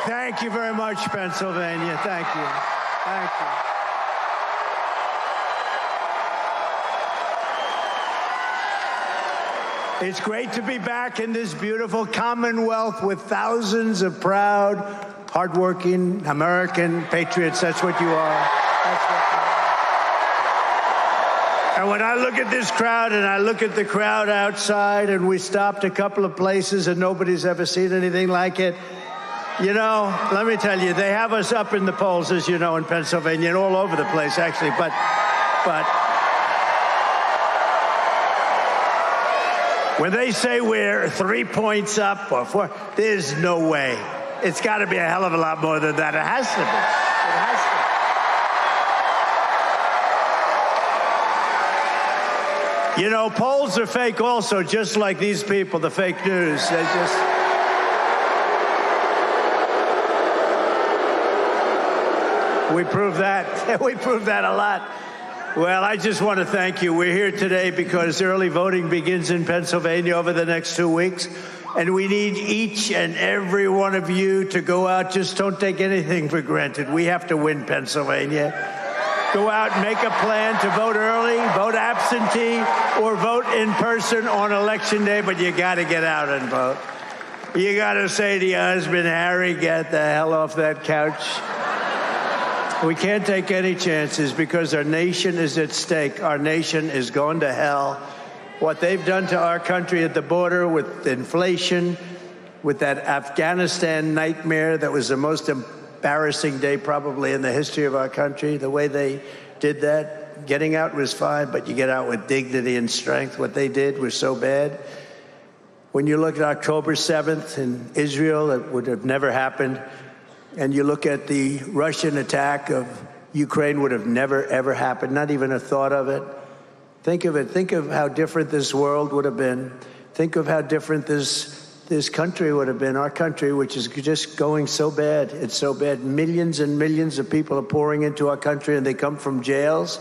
Thank you very much, Pennsylvania. Thank you. Thank you. It's great to be back in this beautiful Commonwealth with thousands of proud, hardworking American patriots. That's what you are. That's what you are. And when I look at this crowd and I look at the crowd outside, and we stopped a couple of places and nobody's ever seen anything like it, you know, let me tell you, they have us up in the polls, as you know, in Pennsylvania and all over the place, actually. But when they say we're 3 points up or 4, there's no way. It's got to be a hell of a lot more than that. It has to be. It has to. You know, polls are fake also, just like these people, the fake news. They just... We prove that. We prove that a lot. Well, I just want to thank you. We're here today because early voting begins in Pennsylvania over the next 2 weeks. And we need each and every one of you to go out. Just don't take anything for granted. We have to win Pennsylvania. Go out and make a plan to vote early, vote absentee, or vote in person on Election Day. But you got to get out and vote. You got to say to your husband, Harry, get the hell off that couch. We can't take any chances because our nation is at stake. Our nation is going to hell. What they've done to our country at the border with inflation, with that Afghanistan nightmare that was the most embarrassing day probably in the history of our country, the way they did that. Getting out was fine, but you get out with dignity and strength. What they did was so bad. When you look at October 7th in Israel, it would have never happened. And you look at the Russian attack of Ukraine, would have never, ever happened, not even a thought of it. Think of it. Think of how different this world would have been. Think of how different this country would have been, our country, which is just going so bad. It's so bad. Millions and millions of people are pouring into our country, and they come from jails.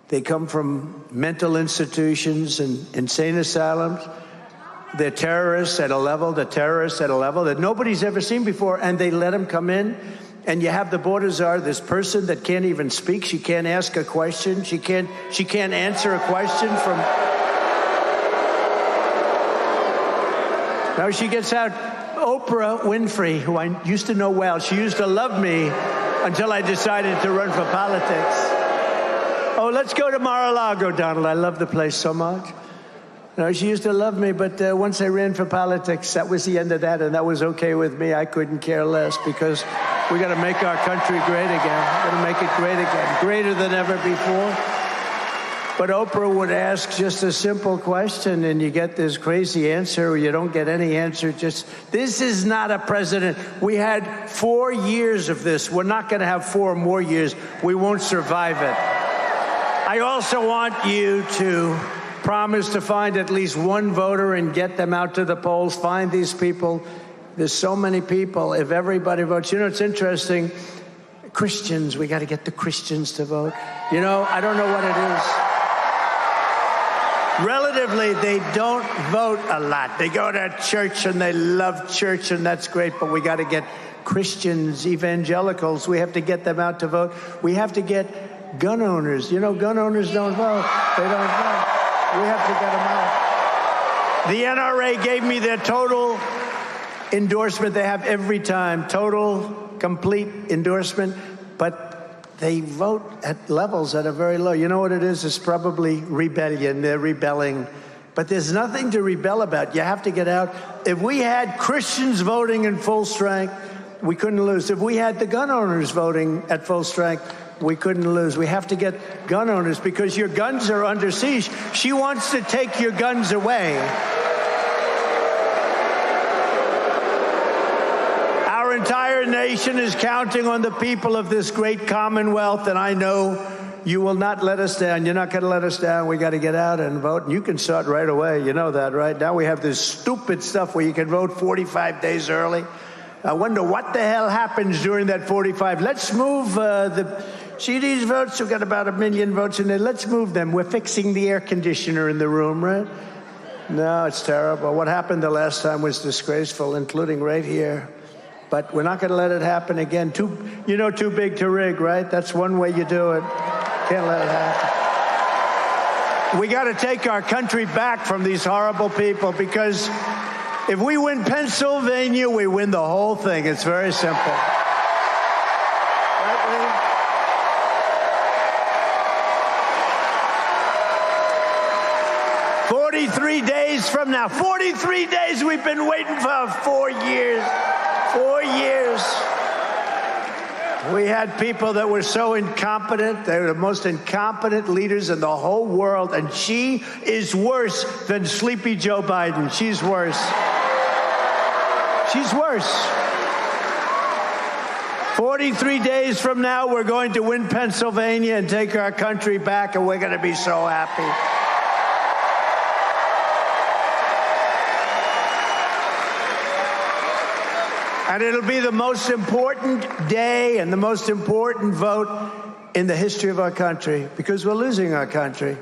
They come from mental institutions and insane asylums. They're terrorists at a level that nobody's ever seen before, and they let them come in. And you have the border czar, this person that can't even speak. She can't ask a question. She can't answer a question from... Now she gets out Oprah Winfrey, who I used to know well. She used to love me until I decided to run for politics. Oh, let's go to Mar-a-Lago, Donald. I love the place so much. No, she used to love me, but once I ran for politics, that was the end of that, and that was okay with me. I couldn't care less because we got to make our country great again. Got to make it great again, greater than ever before. But Oprah would ask just a simple question, and you get this crazy answer, or you don't get any answer. Just, this is not a president. We had 4 years of this. We're not going to have 4 more years. We won't survive it. I also want you to promise to find at least one voter and get them out to the polls. Find these people. There's so many people. If everybody votes, you know, it's interesting. Christians, we got to get the Christians to vote. You know, I don't know what it is. Relatively, they don't vote a lot. They go to church and they love church, and that's great, but we got to get Christians, evangelicals, we have to get them out to vote. We have to get gun owners. You know, gun owners don't vote. They don't vote. We have to get them out. The NRA gave me their total endorsement. They have every time, total, complete endorsement, but they vote at levels that are very low. You know what it is? It's probably rebellion. They're rebelling. But there's nothing to rebel about. You have to get out. If we had Christians voting in full strength, we couldn't lose. If we had the gun owners voting at full strength, we couldn't lose. We have to get gun owners because your guns are under siege. She wants to take your guns away. Our entire nation is counting on the people of this great Commonwealth, and I know you will not let us down. You're not going to let us down. We got to get out and vote, and you can start right away. You know that, right? Now we have this stupid stuff where you can vote 45 days early. I wonder what the hell happens during that 45. Let's move see these votes? We've got about 1 million votes in there. Let's move them. We're fixing the air conditioner in the room, right? No, it's terrible. What happened the last time was disgraceful, including right here. But we're not going to let it happen again. Too big to rig, right? That's one way you do it. Can't let it happen. We got to take our country back from these horrible people, because if we win Pennsylvania, we win the whole thing. It's very simple. Right, Lee? 43 days from now. 43 days we've been waiting for. 4 years. 4 years. We had people that were so incompetent. They were the most incompetent leaders in the whole world. And she is worse than Sleepy Joe Biden. She's worse. She's worse. 43 days from now, we're going to win Pennsylvania and take our country back, and we're going to be so happy. And it'll be the most important day and the most important vote in the history of our country, because we're losing our country.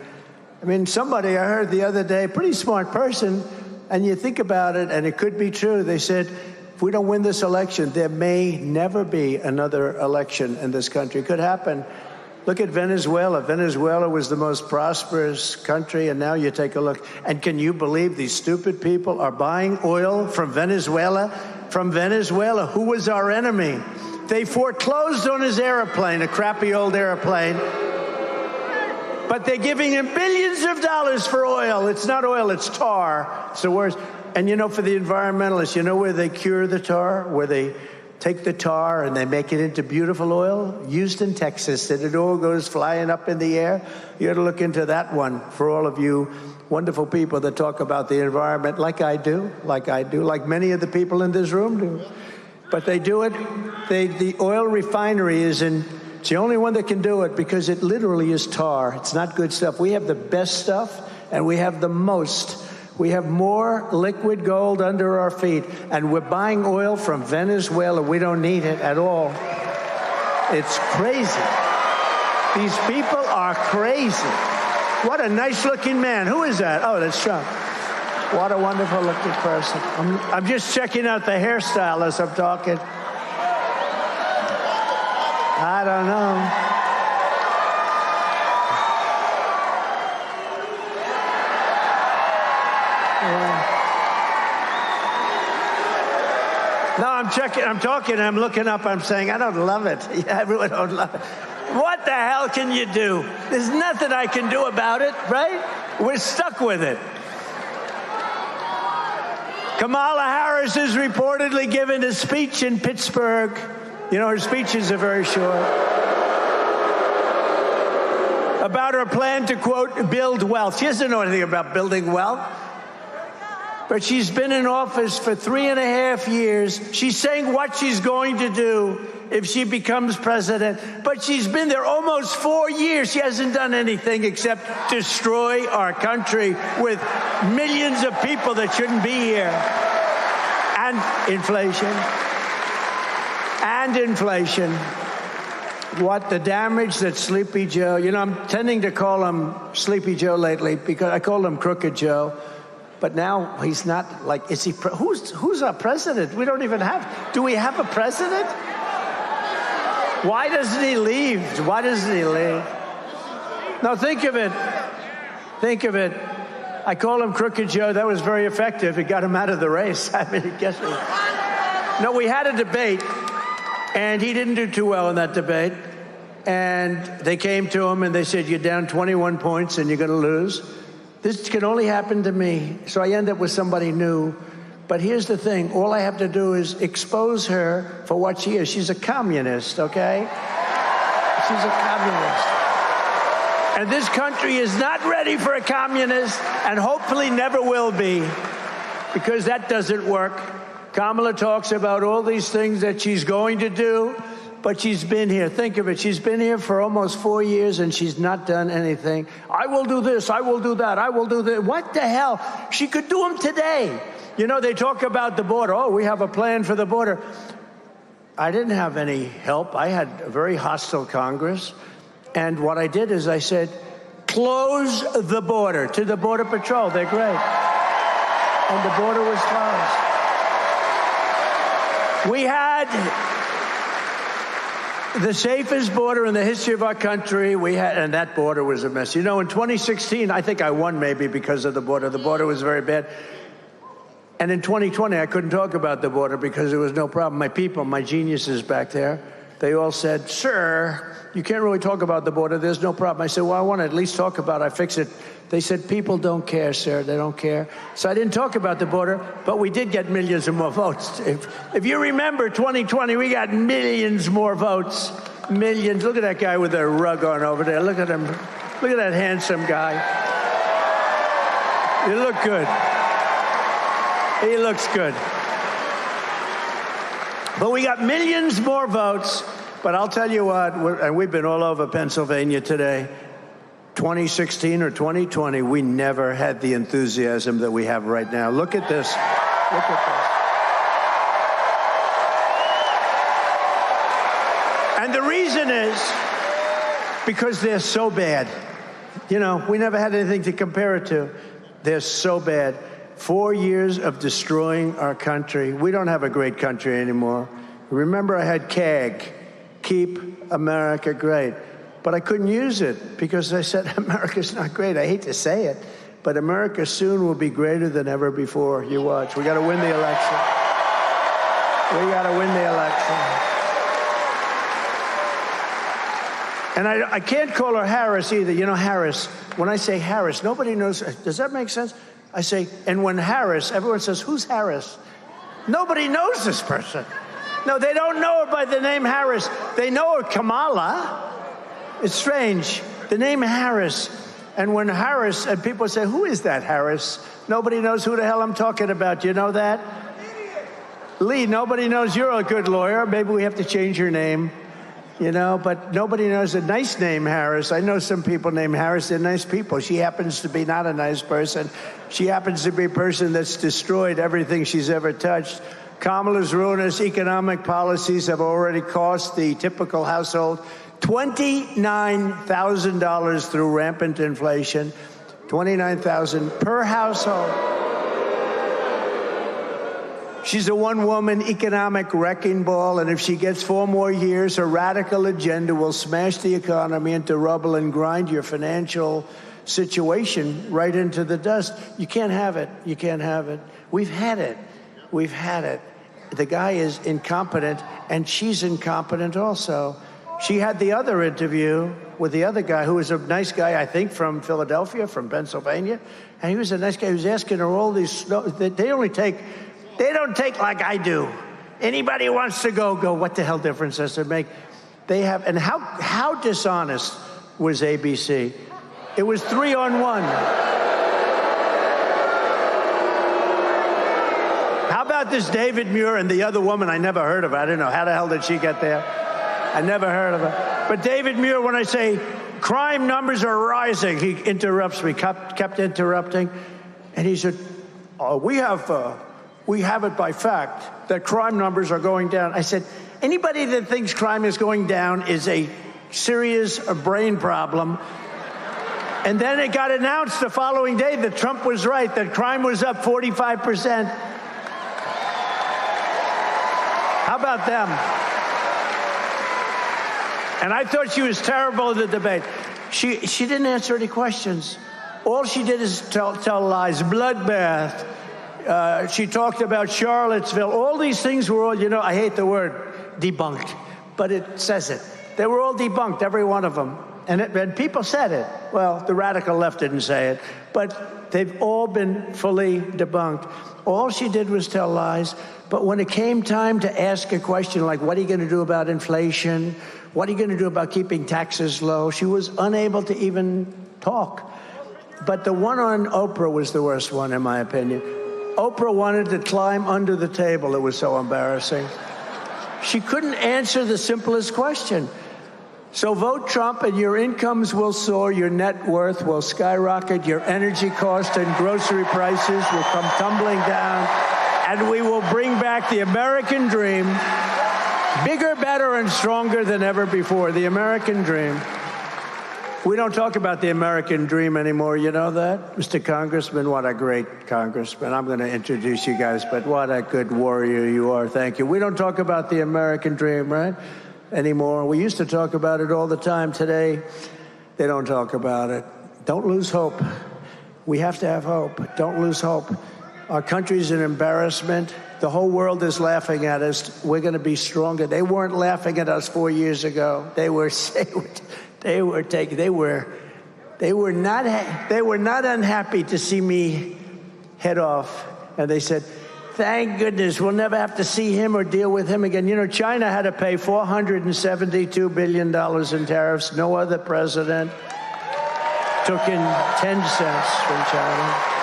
I mean, somebody I heard the other day, pretty smart person, and you think about it, and it could be true. They said, if we don't win this election, there may never be another election in this country. It could happen. Look at Venezuela. Venezuela was the most prosperous country, and now you take a look. And can you believe these stupid people are buying oil from Venezuela? From Venezuela, who was our enemy? They foreclosed on his airplane, a crappy old airplane. But they're giving him billions of dollars for oil. It's not oil, it's tar. It's the worst. And for the environmentalists, where they cure the tar? Where they take the tar and they make it into beautiful oil? Houston, Texas, and it all goes flying up in the air. You ought to look into that one for all of you wonderful people that talk about the environment like I do, like many of the people in this room do. But they do it. The oil refinery it's the only one that can do it, because it literally is tar. It's not good stuff. We have the best stuff, and we have the most. We have more liquid gold under our feet, and we're buying oil from Venezuela. We don't need it at all. It's crazy. These people are crazy. What a nice-looking man. Who is that? Oh, that's Trump. What a wonderful-looking person. I'm just checking out the hairstyle as I'm talking. I don't know. No, I'm checking, I'm talking, I'm looking up, I'm saying, I don't love it. Yeah, everyone don't love it. What the hell can you do? There's nothing I can do about it, right? We're stuck with it. Kamala Harris is reportedly giving a speech in Pittsburgh. Her speeches are very short. About her plan to, quote, build wealth. She doesn't know anything about building wealth. But she's been in office for 3.5 years. She's saying what she's going to do if she becomes president. But she's been there almost 4 years. She hasn't done anything except destroy our country with millions of people that shouldn't be here. And inflation. And inflation. What the damage that Sleepy Joe, I'm tending to call him Sleepy Joe lately because I called him Crooked Joe. But now he's not is he, who's our president? We don't even do we have a president? Why doesn't he leave? Why doesn't he leave? Now think of it. Think of it. I call him Crooked Joe. That was very effective. It got him out of the race. I mean, guess what? No, we had a debate, and he didn't do too well in that debate. And they came to him and they said, you're down 21 points and you're going to lose. This can only happen to me. So I end up with somebody new. But here's the thing. All I have to do is expose her for what she is. She's a communist, okay? She's a communist. And this country is not ready for a communist, and hopefully never will be, because that doesn't work. Kamala talks about all these things that she's going to do, but she's been here. Think of it. She's been here for almost 4 years, and she's not done anything. I will do this. I will do that. I will do that. What the hell? She could do them today. They talk about the border. Oh, we have a plan for the border. I didn't have any help. I had a very hostile Congress. And what I did is I said, close the border to the Border Patrol. They're great. And the border was closed. We had the safest border in the history of our country. And that border was a mess. You know, in 2016, I think I won maybe because of the border. The border was very bad. And in 2020, I couldn't talk about the border because there was no problem. My people, my geniuses back there, they all said, sir, you can't really talk about the border. There's no problem. I said, well, I want to at least talk about it. I fix it. They said, people don't care, sir. They don't care. So I didn't talk about the border, but we did get millions of more votes. If you remember 2020, we got millions more votes. Millions. Look at that guy with a rug on over there. Look at him. Look at that handsome guy. You look good. He looks good. But we got millions more votes. But I'll tell you what, and we've been all over Pennsylvania today, 2016 or 2020, we never had the enthusiasm that we have right now. Look at this. Look at this. And the reason is because they're so bad. You know, we never had anything to compare it to. They're so bad. 4 years of destroying our country. We don't have a great country anymore. Remember, I had CAG, Keep America Great. But I couldn't use it because I said, America's not great. I hate to say it, but America soon will be greater than ever before. You watch. We got to win the election. We got to win the election. And I can't call her Harris either. You know, Harris, when I say Harris, nobody knows. Does that make sense? I say, and when Harris, everyone says, who's Harris? Nobody knows this person. No, they don't know her by the name Harris. They know her Kamala. It's strange. The name Harris. And when Harris, and people say, who is that Harris? Nobody knows who the hell I'm talking about. You know that? Lee, nobody knows. You're a good lawyer. Maybe we have to change your name. You know, but nobody knows a nice name, Harris. I know some people named Harris. They're nice people. She happens to be not a nice person. She happens to be a person that's destroyed everything she's ever touched. Kamala's ruinous economic policies have already cost the typical household $29,000 through rampant inflation. $29,000 per household. She's a one-woman economic wrecking ball, and if she gets 4 more years, her radical agenda will smash the economy into rubble and grind your financial situation right into the dust. You can't have it. You can't have it. We've had it. We've had it. The guy is incompetent, and she's incompetent also. She had the other interview with the other guy, who was a nice guy, I think, from Philadelphia, from Pennsylvania, and he was a nice guy. He was asking her all these. They don't take like I do. Anybody who wants to go. What the hell difference does it make? They have, and how dishonest was ABC? It was 3-on-1. How about this David Muir and the other woman? I never heard of her. I don't know. How the hell did she get there? I never heard of her. But David Muir, when I say crime numbers are rising, he interrupts me, kept interrupting. And he said, we have it by fact that crime numbers are going down. I said, anybody that thinks crime is going down is a serious brain problem. And then it got announced the following day that Trump was right, that crime was up 45%. How about them? And I thought she was terrible in the debate. She didn't answer any questions. All she did is tell lies. Bloodbath. She talked about Charlottesville. All these things were all, you know, I hate the word debunked, but it says it. They were all debunked, every one of them. And people said it. Well, the radical left didn't say it, but they've all been fully debunked. All she did was tell lies. But when it came time to ask a question like, what are you going to do about inflation? What are you going to do about keeping taxes low? She was unable to even talk. But the one on Oprah was the worst one, in my opinion. Oprah wanted to climb under the table. It was so embarrassing. She couldn't answer the simplest question. So vote Trump and your incomes will soar, your net worth will skyrocket, your energy cost and grocery prices will come tumbling down, and we will bring back the American dream, bigger, better, and stronger than ever before, the American dream. We don't talk about the American dream anymore. You know that? Mr. Congressman, what a great congressman. I'm going to introduce you guys, but what a good warrior you are. Thank you. We don't talk about the American dream, right? Anymore. We used to talk about it all the time. Today, they don't talk about it. Don't lose hope. We have to have hope. Don't lose hope. Our country's an embarrassment. The whole world is laughing at us. We're going to be stronger. They weren't laughing at us 4 years ago. They were not unhappy to see me head off. And they said, thank goodness we'll never have to see him or deal with him again. You know, China had to pay $472 billion in tariffs. No other president took in 10 cents from China.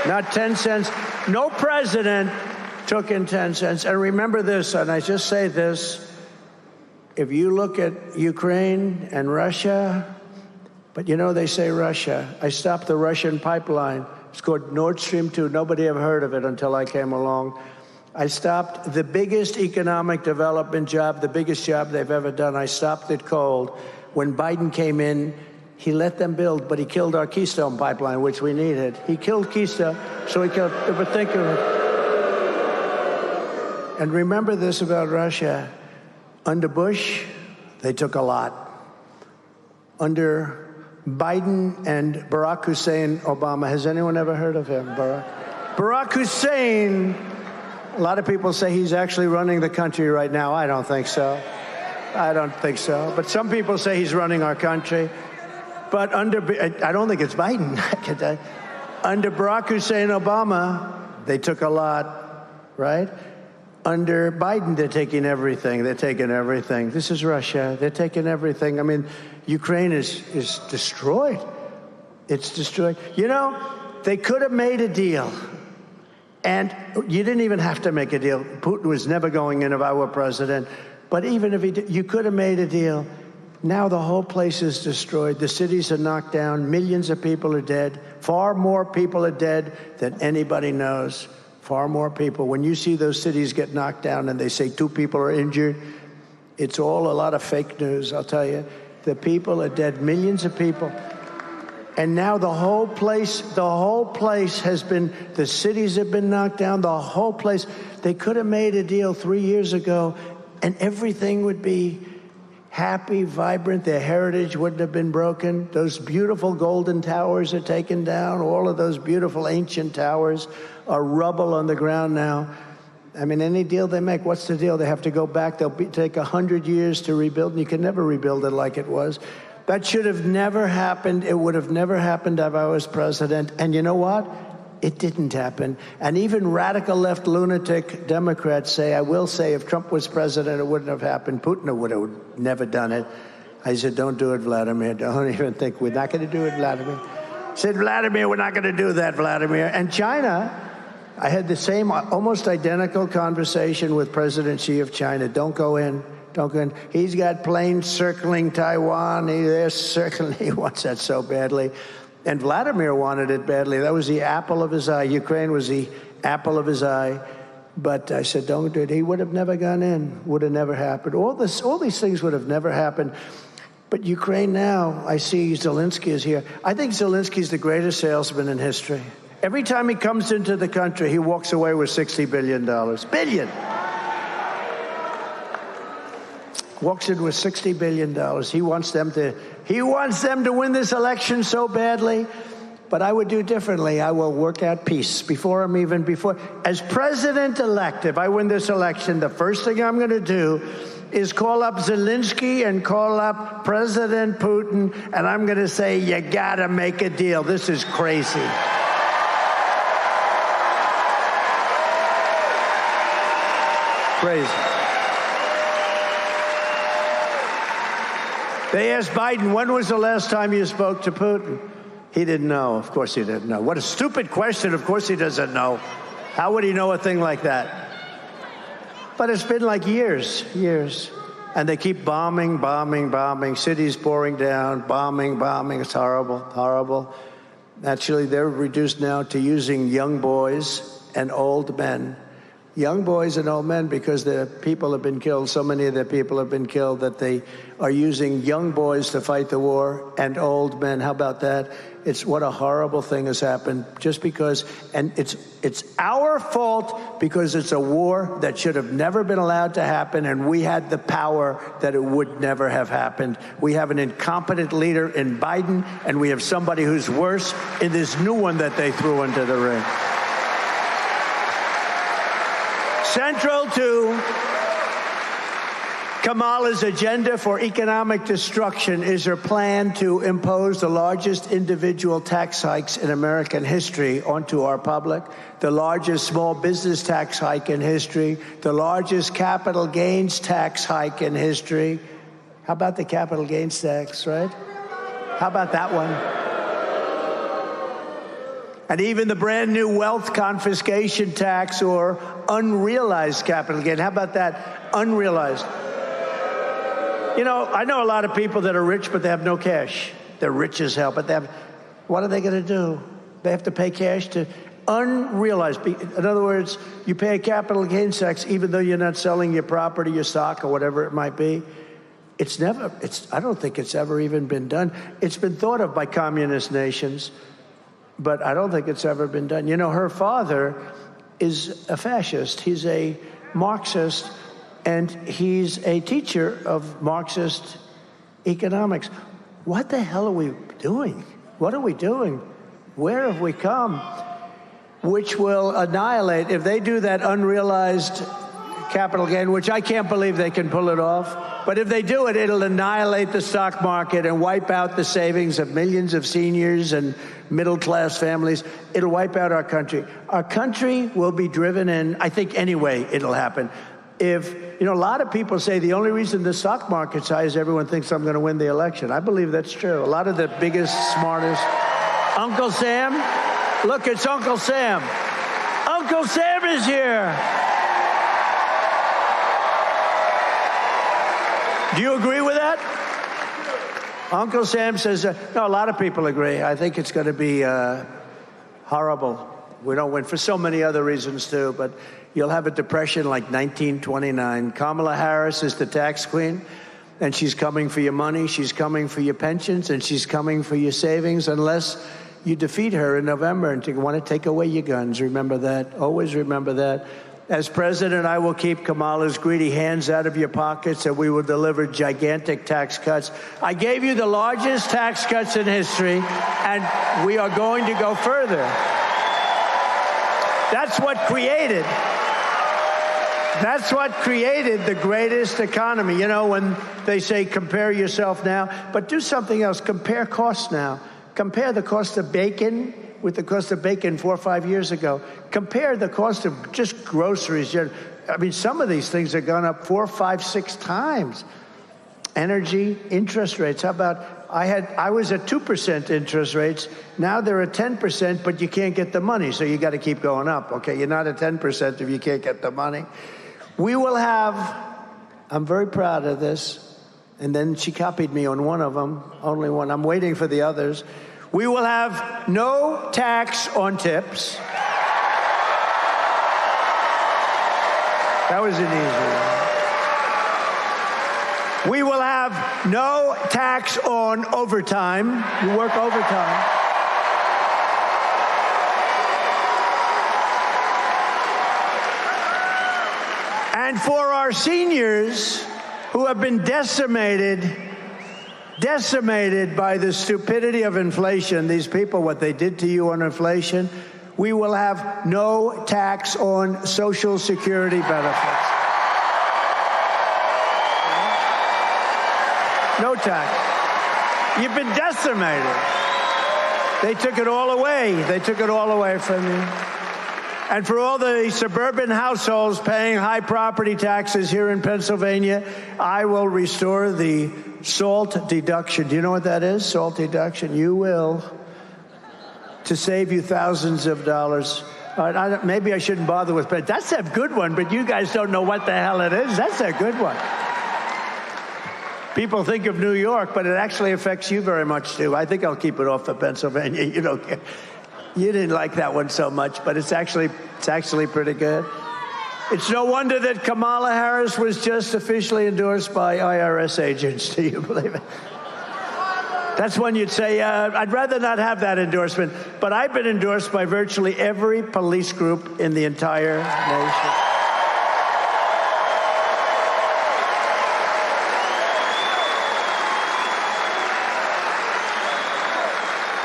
Not 10 cents. No president took in 10 cents. And remember this, and I just say this, if you look at Ukraine and Russia, but you know they say Russia. I stopped the Russian pipeline. It's called Nord Stream 2. Nobody ever heard of it until I came along. I stopped the biggest economic development job, the biggest job they've ever done. I stopped it cold. When Biden came in, he let them build, but he killed our Keystone pipeline, which we needed. He killed Keystone, so he killed, but think of it. And remember this about Russia. Under Bush, they took a lot. Under Biden and Barack Hussein Obama, has anyone ever heard of him? Barack Hussein, a lot of people say he's actually running the country right now. I don't think so. I don't think so. But some people say he's running our country. But I don't think it's Biden. Under Barack Hussein Obama, they took a lot, right? Under Biden, they're taking everything. They're taking everything. This is Russia. They're taking everything. I mean, Ukraine is destroyed. It's destroyed. You know, they could have made a deal. And you didn't even have to make a deal. Putin was never going in if I were president. But even if he did, you could have made a deal. Now the whole place is destroyed. The cities are knocked down. Millions of people are dead. Far more people are dead than anybody knows. Far more people. When you see those cities get knocked down and they say 2 people are injured, it's all a lot of fake news, I'll tell you. The people are dead, millions of people. And now the whole place has been, the cities have been knocked down, the whole place. They could have made a deal 3 years ago and everything would be happy, vibrant. Their heritage wouldn't have been broken. Those beautiful golden towers are taken down. All of those beautiful ancient towers are rubble on the ground now. I mean, any deal they make, what's the deal? They have to go back. They'll take 100 years to rebuild, and you can never rebuild it like it was. That should have never happened. It would have never happened if I was president. And you know what? It didn't happen. And even radical left lunatic Democrats say, I will say, if Trump was president, it wouldn't have happened. Putin would have never done it. I said, don't do it, Vladimir. Don't even think. We're not going to do it, Vladimir. I said, Vladimir, we're not going to do that, Vladimir. And China, I had the same almost identical conversation with President Xi of China. Don't go in. Don't go in. He's got planes circling Taiwan. They're circling. He wants that so badly. And Vladimir wanted it badly. That was the apple of his eye. Ukraine was the apple of his eye. But I said, don't do it. He would have never gone in. Would have never happened. All these things would have never happened. But Ukraine now, I see Zelensky is here. I think Zelensky's the greatest salesman in history. Every time he comes into the country, he walks away with $60 billion. Billion! Walks in with $60 billion. He wants them to win this election so badly. But I would do differently. I will work out peace as president-elect. If I win this election, the first thing I'm going to do is call up Zelensky and call up President Putin, and I'm going to say, you got to make a deal. This is crazy. Crazy. They asked Biden, when was the last time you spoke to Putin? He didn't know. Of course he didn't know. What a stupid question. Of course he doesn't know. How would he know a thing like that? But it's been like years. And they keep bombing, cities pouring down, bombing. It's horrible. Actually, they're reduced now to using young boys and old men. young boys and old men, because their people have been killed. So many of their people have been killed that they are using young boys to fight the war and old men. How about that? It's what a horrible thing has happened just because, and it's our fault because it's a war that should have never been allowed to happen, and we had the power that it would never have happened. We have an incompetent leader in Biden, and we have somebody who's worse in this new one that they threw into the ring. Central to Kamala's agenda for economic destruction is her plan to impose the largest individual tax hikes in American history onto our public, the largest small business tax hike in history, the largest capital gains tax hike in history. How about the capital gains tax, right? How about that one? And even the brand new wealth confiscation tax or unrealized capital gain. How about that? Unrealized. You know, I know a lot of people that are rich, but they have no cash. They're rich as hell, but what are they going to do? They have to pay cash to unrealized. In other words, you pay a capital gains tax even though you're not selling your property, your stock, or whatever it might be. I don't think it's ever even been done. It's been thought of by communist nations, but I don't think it's ever been done. You know, her father is a fascist. He's a Marxist, and he's a teacher of Marxist economics. What the hell are we doing? What are we doing? Where have we come? Which will annihilate, if they do that unrealized capital gain, which I can't believe they can pull it off, but if they do it, it'll annihilate the stock market and wipe out the savings of millions of seniors and middle-class families. It'll wipe out our country. Our country will be driven in, I think anyway it'll happen. You know, a lot of people say the only reason the stock market's high is everyone thinks I'm going to win the election. I believe that's true. A lot of the biggest, smartest. Uncle Sam? Look, it's Uncle Sam. Uncle Sam is here. Do you agree with that? Uncle Sam says, no, a lot of people agree. I think it's going to be horrible. We don't win for so many other reasons, too, but you'll have a depression like 1929. Kamala Harris is the tax queen, and she's coming for your money, she's coming for your pensions, and she's coming for your savings unless you defeat her in November and want to take away your guns. Remember that. Always remember that. As president, I will keep Kamala's greedy hands out of your pockets, and we will deliver gigantic tax cuts. I gave you the largest tax cuts in history, and we are going to go further. That's what created the greatest economy. You know, when they say compare yourself now, but do something else. Compare costs now. Compare the cost of bacon with the cost of bacon 4 or 5 years ago. Compare the cost of just groceries. I mean, some of these things have gone up 4, 5, 6 times. Energy, interest rates. How about, I was at 2% interest rates. Now they're at 10%, but you can't get the money, so you got to keep going up. Okay, you're not at 10% if you can't get the money. We will have, I'm very proud of this, and then she copied me on one of them, only one. I'm waiting for the others. We will have no tax on tips. That was an easy one. We will have no tax on overtime. You work overtime. And for our seniors who have been decimated by the stupidity of inflation, these people, what they did to you on inflation, we will have no tax on Social Security benefits. No tax. You've been decimated. They took it all away. They took it all away from you. And for all the suburban households paying high property taxes here in Pennsylvania, I will restore the SALT deduction. Do you know what that is? SALT deduction. You will. To save you thousands of dollars. Maybe I shouldn't bother with, but that's a good one, but you guys don't know what the hell it is. That's a good one. People think of New York, but it actually affects you very much, too. I think I'll keep it off for Pennsylvania. You don't care. You didn't like that one so much, but it's actually pretty good. It's no wonder that Kamala Harris was just officially endorsed by IRS agents. Do you believe it? That's when you'd say, I'd rather not have that endorsement. But I've been endorsed by virtually every police group in the entire nation.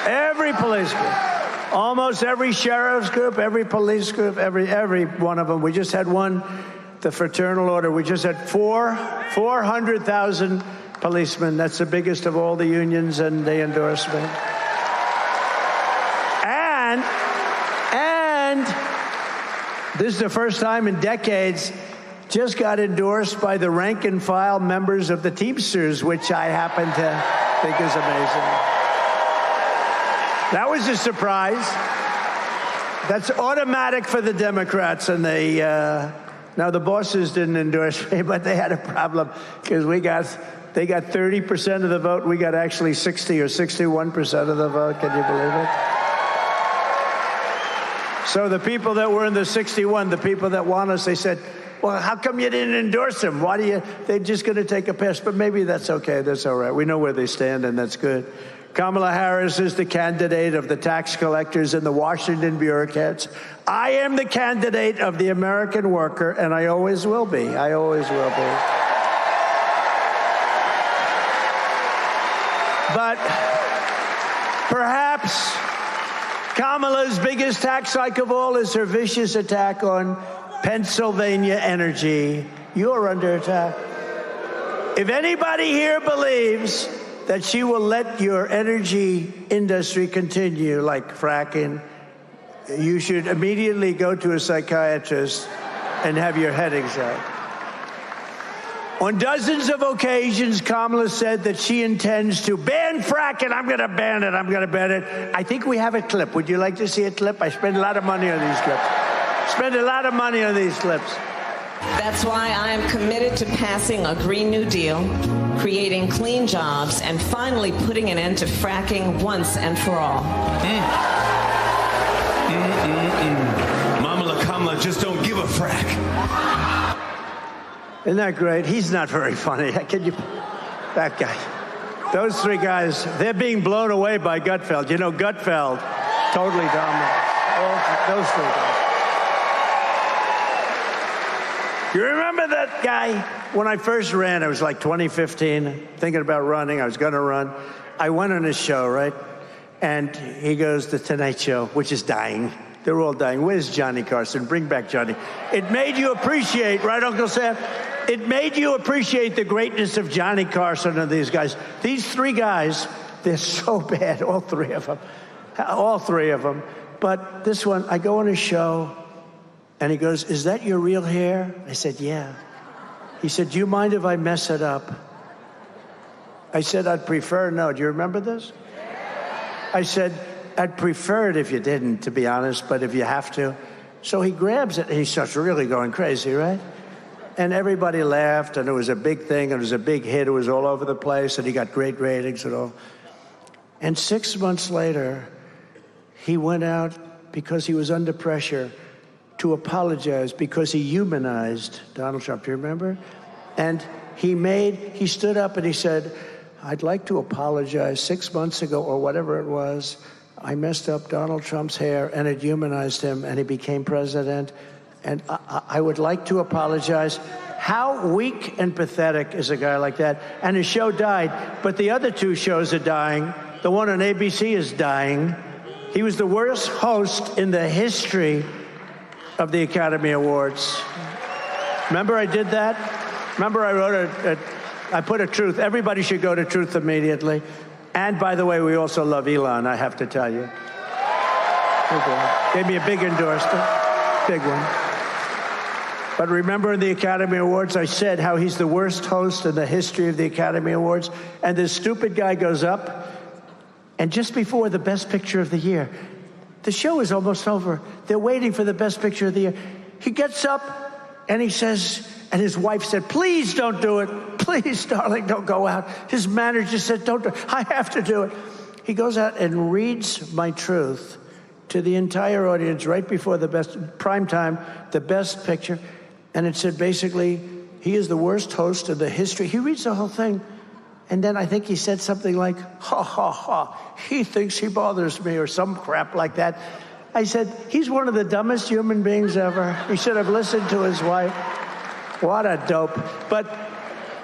Every police group. Almost every sheriff's group, every police group, every one of them. We just had one, the Fraternal Order. We just had 400,000 policemen. That's the biggest of all the unions, and they endorsed me. And this is the first time in decades, just got endorsed by the rank and file members of the Teamsters, which I happen to think is amazing. That was a surprise. That's automatic for the Democrats, and they, now the bosses didn't endorse me, but they had a problem because they got 30% of the vote. We got actually 60 or 61% of the vote. Can you believe it? So the people that were in the 61, the people that want us, they said, well, how come you didn't endorse them? Why do you, they're just going to take a pass. But maybe that's okay. That's all right. We know where they stand, and that's good. Kamala Harris is the candidate of the tax collectors and the Washington bureaucrats. I am the candidate of the American worker, and I always will be. I always will be. But perhaps Kamala's biggest tax hike of all is her vicious attack on Pennsylvania energy. You're under attack. If anybody here believes that she will let your energy industry continue like fracking, you should immediately go to a psychiatrist and have your head examined. On dozens of occasions, Kamala said that she intends to ban fracking. I'm going to ban it. I'm going to ban it. I think we have a clip. Would you like to see a clip? I spend a lot of money on these clips. Spend a lot of money on these clips. That's why I am committed to passing a Green New Deal, creating clean jobs, and finally putting an end to fracking once and for all. Mama Kamala just don't give a frack. Isn't that great? He's not very funny. Can you? That guy. Those three guys, they're being blown away by Gutfeld. You know, Gutfeld totally dominates. Those three guys. You remember that guy? When I first ran, it was like 2015, thinking about running. I was going to run. I went on his show, right? And he goes, The Tonight Show, which is dying. They're all dying. Where's Johnny Carson? Bring back Johnny. It made you appreciate, right, Uncle Sam? It made you appreciate the greatness of Johnny Carson and these guys. These three guys, they're so bad, all three of them. All three of them. But this one, I go on his show, and he goes, is that your real hair? I said, yeah. He said, do you mind if I mess it up? I said, I'd prefer no. Do you remember this? I said, I'd prefer it if you didn't, to be honest, but if you have to. So he grabs it, and he starts really going crazy, right? And everybody laughed, and it was a big thing, and it was a big hit. It was all over the place, and he got great ratings and all. And 6 months later, he went out because he was under pressure to apologize because he humanized Donald Trump. Do you remember? And he stood up and he said, I'd like to apologize. 6 months ago, or whatever it was, I messed up Donald Trump's hair and it humanized him and he became president. And I would like to apologize. How weak and pathetic is a guy like that? And his show died, but the other two shows are dying. The one on ABC is dying. He was the worst host in the history of the Academy Awards. Remember I did that? Remember I wrote I put a truth. Everybody should go to Truth immediately. And by the way, we also love Elon, I have to tell you. Gave me a big endorsement, big one. But remember in the Academy Awards, I said how he's the worst host in the history of the Academy Awards. And this stupid guy goes up, and just before the Best Picture of the Year, the show is almost over. They're waiting for the Best Picture of the Year. He gets up and he says, and his wife said, please don't do it. Please, darling, don't go out. His manager said, don't do it. I have to do it. He goes out and reads my truth to the entire audience right before the best, prime time, the Best Picture. And it said, basically, he is the worst host in the history. He reads the whole thing. And then I think he said something like, ha, ha, ha, he thinks he bothers me, or some crap like that. I said, he's one of the dumbest human beings ever. He should have listened to his wife. What a dope. But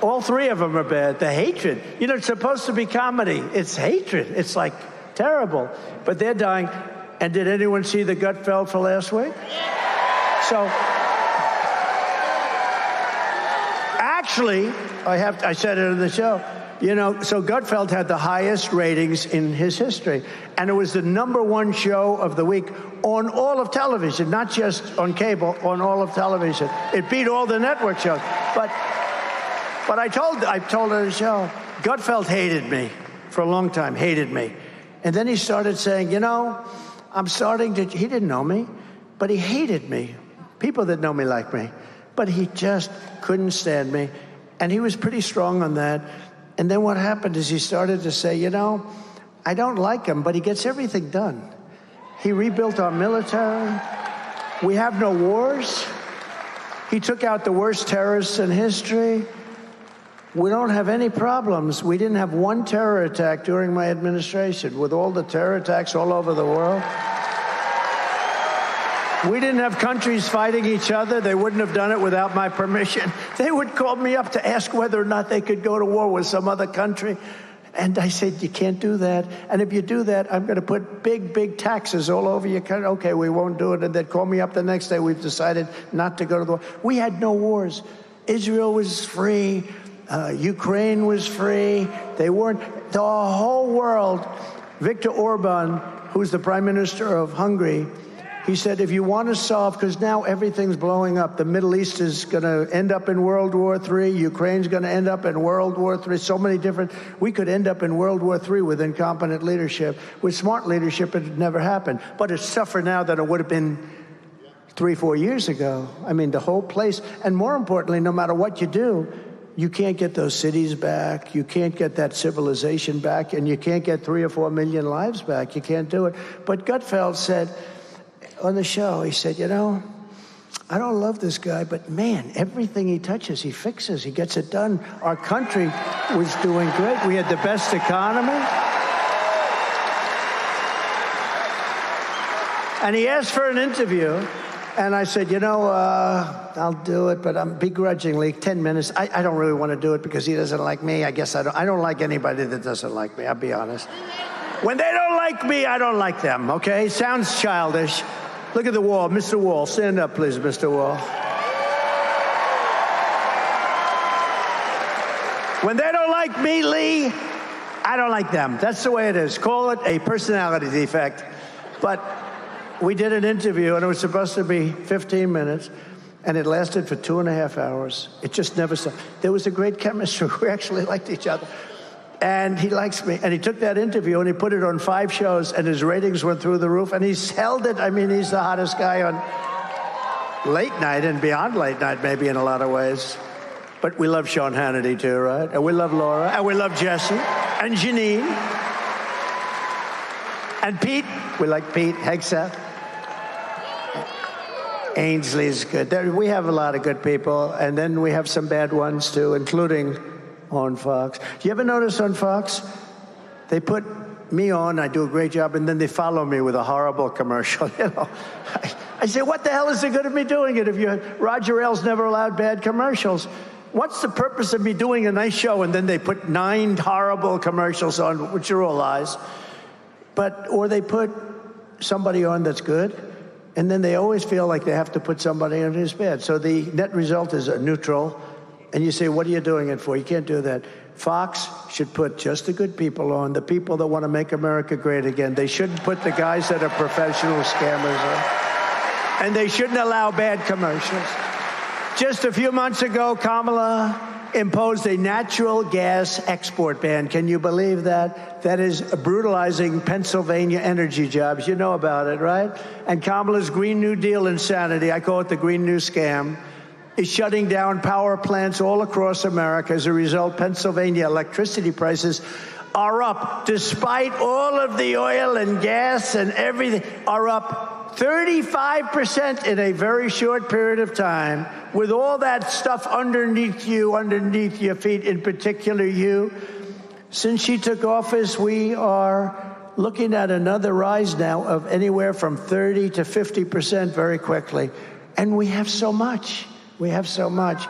all three of them are bad. The hatred. You know, it's supposed to be comedy. It's hatred. It's like terrible. But they're dying. And did anyone see the Gutfeld for last week? So, actually, I said it in the show, you know, so Gutfeld had the highest ratings in his history. And it was the #1 show of the week on all of television, not just on cable, on all of television. It beat all the network shows. But I told her the show, Gutfeld hated me for a long time, hated me. And then he started saying, you know, he didn't know me, but he hated me. People that know me like me. But he just couldn't stand me. And he was pretty strong on that. And then what happened is he started to say, you know, I don't like him, but he gets everything done. He rebuilt our military. We have no wars. He took out the worst terrorists in history. We don't have any problems. We didn't have one terror attack during my administration. With all the terror attacks all over the world, we didn't have countries fighting each other. They wouldn't have done it without my permission. They would call me up to ask whether or not they could go to war with some other country. And I said, you can't do that. And if you do that, I'm going to put big, big taxes all over your country. Okay, we won't do it. And they'd call me up the next day. We've decided not to go to the war. We had no wars. Israel was free. Ukraine was free. They weren't. The whole world. Viktor Orban, who's the prime minister of Hungary, he said, if you want to solve, because now everything's blowing up. The Middle East is going to end up in World War III. Ukraine's going to end up in World War III. So many different. We could end up in World War III with incompetent leadership. With smart leadership, it never happened. But it's tougher now than it would have been 3-4 years ago. I mean, the whole place. And more importantly, no matter what you do, you can't get those cities back. You can't get that civilization back. And you can't get 3 or 4 million lives back. You can't do it. But Gutfeld said on the show, he said, you know, I don't love this guy, but man, everything he touches, he fixes. He gets it done. Our country was doing great. We had the best economy. And he asked for an interview. And I said, you know, I'll do it, but I'm begrudgingly, 10 minutes. I don't really want to do it because he doesn't like me. I guess I don't like anybody that doesn't like me, I'll be honest. When they don't like me, I don't like them, okay? Sounds childish. Look at the wall. Mr. Wall, stand up, please, Mr. Wall. When they don't like me, Lee, I don't like them. That's the way it is. Call it a personality defect. But we did an interview, and it was supposed to be 15 minutes, and it lasted for 2.5 hours. It just never stopped. There was a great chemistry. We actually liked each other. And he likes me. And he took that interview and he put it on 5 shows, and his ratings went through the roof. And he's held it. I mean, he's the hottest guy on late night and beyond late night, maybe in a lot of ways. But we love Sean Hannity, too, right? And we love Laura. And we love Jesse. And Janine. And Pete. We like Pete Hegseth. Ainsley's good. We have a lot of good people. And then we have some bad ones, too, including on Fox. You ever notice on Fox, they put me on, I do a great job, and then they follow me with a horrible commercial. You know, I say, what the hell is the good of me doing it if Roger Ailes never allowed bad commercials? What's the purpose of me doing a nice show and then they put 9 horrible commercials on, which are all lies? Or they put somebody on that's good, and then they always feel like they have to put somebody on who's bad. So the net result is a neutral. And you say, what are you doing it for? You can't do that. Fox should put just the good people on, the people that want to make America great again. They shouldn't put the guys that are professional scammers on. And they shouldn't allow bad commercials. Just a few months ago, Kamala imposed a natural gas export ban. Can you believe that? That is brutalizing Pennsylvania energy jobs. You know about it, right? And Kamala's Green New Deal insanity, I call it the Green New Scam, is shutting down power plants all across America. As a result, Pennsylvania electricity prices are up, despite all of the oil and gas and everything, are up 35% in a very short period of time, with all that stuff underneath you, underneath your feet, in particular you. Since she took office, we are looking at another rise now of anywhere from 30 to 50% very quickly. And we have so much. We have so much.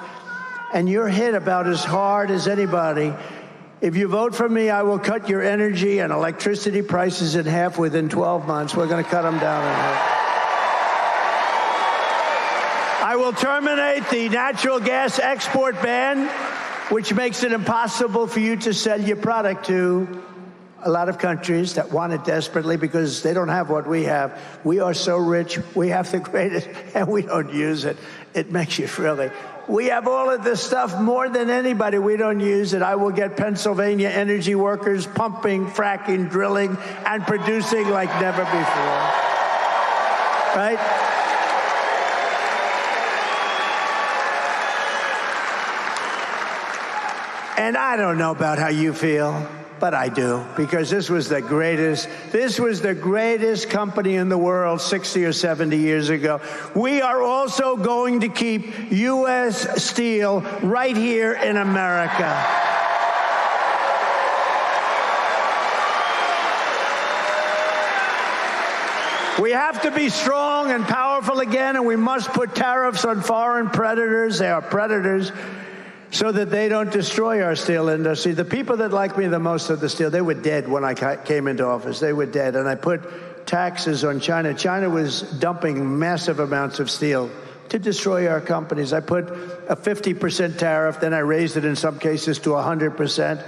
And you're hit about as hard as anybody. If you vote for me, I will cut your energy and electricity prices in half within 12 months. We're going to cut them down in half. I will terminate the natural gas export ban, which makes it impossible for you to sell your product to a lot of countries that want it desperately because they don't have what we have. We are so rich, we have the greatest, and we don't use it. It makes you really. We have all of this stuff more than anybody. We don't use it. I will get Pennsylvania energy workers pumping, fracking, drilling, and producing like never before. Right? And I don't know about how you feel, but I do, because this was the greatest company in the world 60 or 70 years ago. We are also going to keep U.S. steel right here in America. We have to be strong and powerful again, and we must put tariffs on foreign predators. They are predators. So that they don't destroy our steel industry. The people that like me the most of the steel, they were dead when I came into office. They were dead. And I put taxes on China. China was dumping massive amounts of steel to destroy our companies. I put a 50% tariff. Then I raised it in some cases to 100%.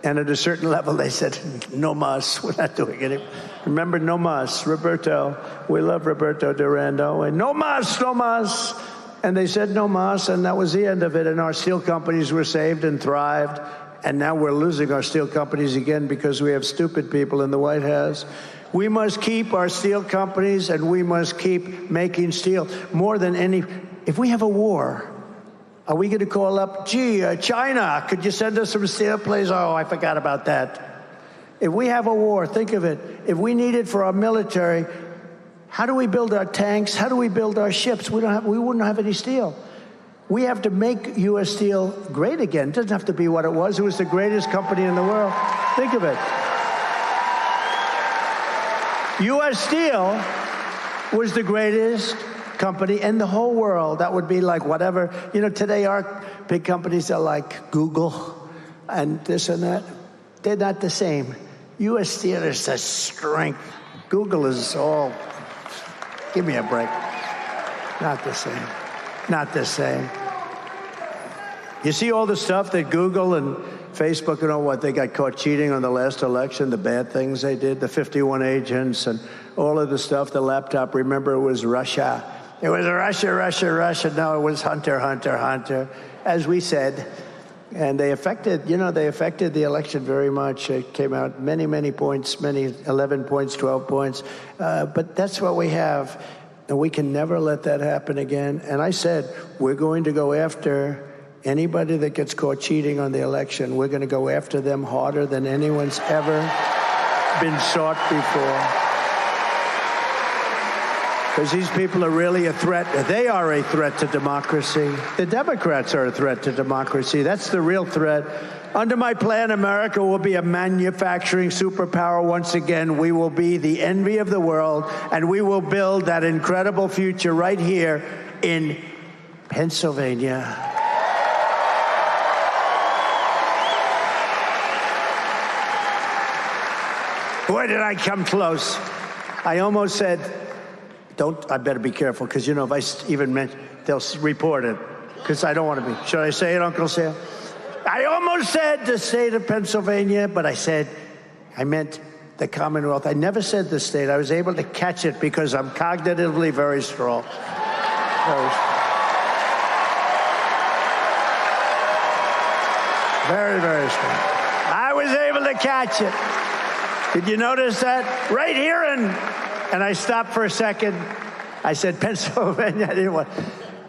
And at a certain level, they said, no mas, we're not doing it. Remember, no mas, Roberto. We love Roberto Durando. And no mas, no mas. And they said no mas, and that was the end of it. And our steel companies were saved and thrived. And now we're losing our steel companies again because we have stupid people in the White House. We must keep our steel companies, and we must keep making steel more than any. If we have a war, are we going to call up, China, could you send us some steel, please? Oh, I forgot about that. If we have a war, think of it. If we need it for our military, how do we build our tanks? How do we build our ships? We wouldn't have any steel. We have to make U.S. Steel great again. It doesn't have to be what it was. It was the greatest company in the world. Think of it. U.S. Steel was the greatest company in the whole world. That would be like whatever. You know, today our big companies are like Google and this and that. They're not the same. U.S. Steel is the strength. Google is all... Give me a break. Not the same. Not the same. You see all the stuff that Google and Facebook and all what, they got caught cheating on the last election, the bad things they did, the 51 agents and all of the stuff, the laptop. Remember, it was Russia. It was Russia, Russia, Russia. No, it was Hunter, Hunter, Hunter, as we said. And they affected the election very much. It came out many points, 11 points, 12 points. But that's what we have. And we can never let that happen again. And I said, we're going to go after anybody that gets caught cheating on the election. We're going to go after them harder than anyone's ever been sought before. Because these people are really a threat. They are a threat to democracy. The Democrats are a threat to democracy. That's the real threat. Under my plan, America will be a manufacturing superpower once again. We will be the envy of the world, and we will build that incredible future right here in Pennsylvania. Boy, did I come close. I almost said, I better be careful, because, you know, if I even mention, they'll report it, because I don't want to be. Should I say it, Uncle Sam? I almost said the state of Pennsylvania, but I meant the Commonwealth. I never said the state. I was able to catch it because I'm cognitively very strong. Very, very strong. I was able to catch it. Did you notice that? Right here and I stopped for a second. I said, Pennsylvania. I didn't want.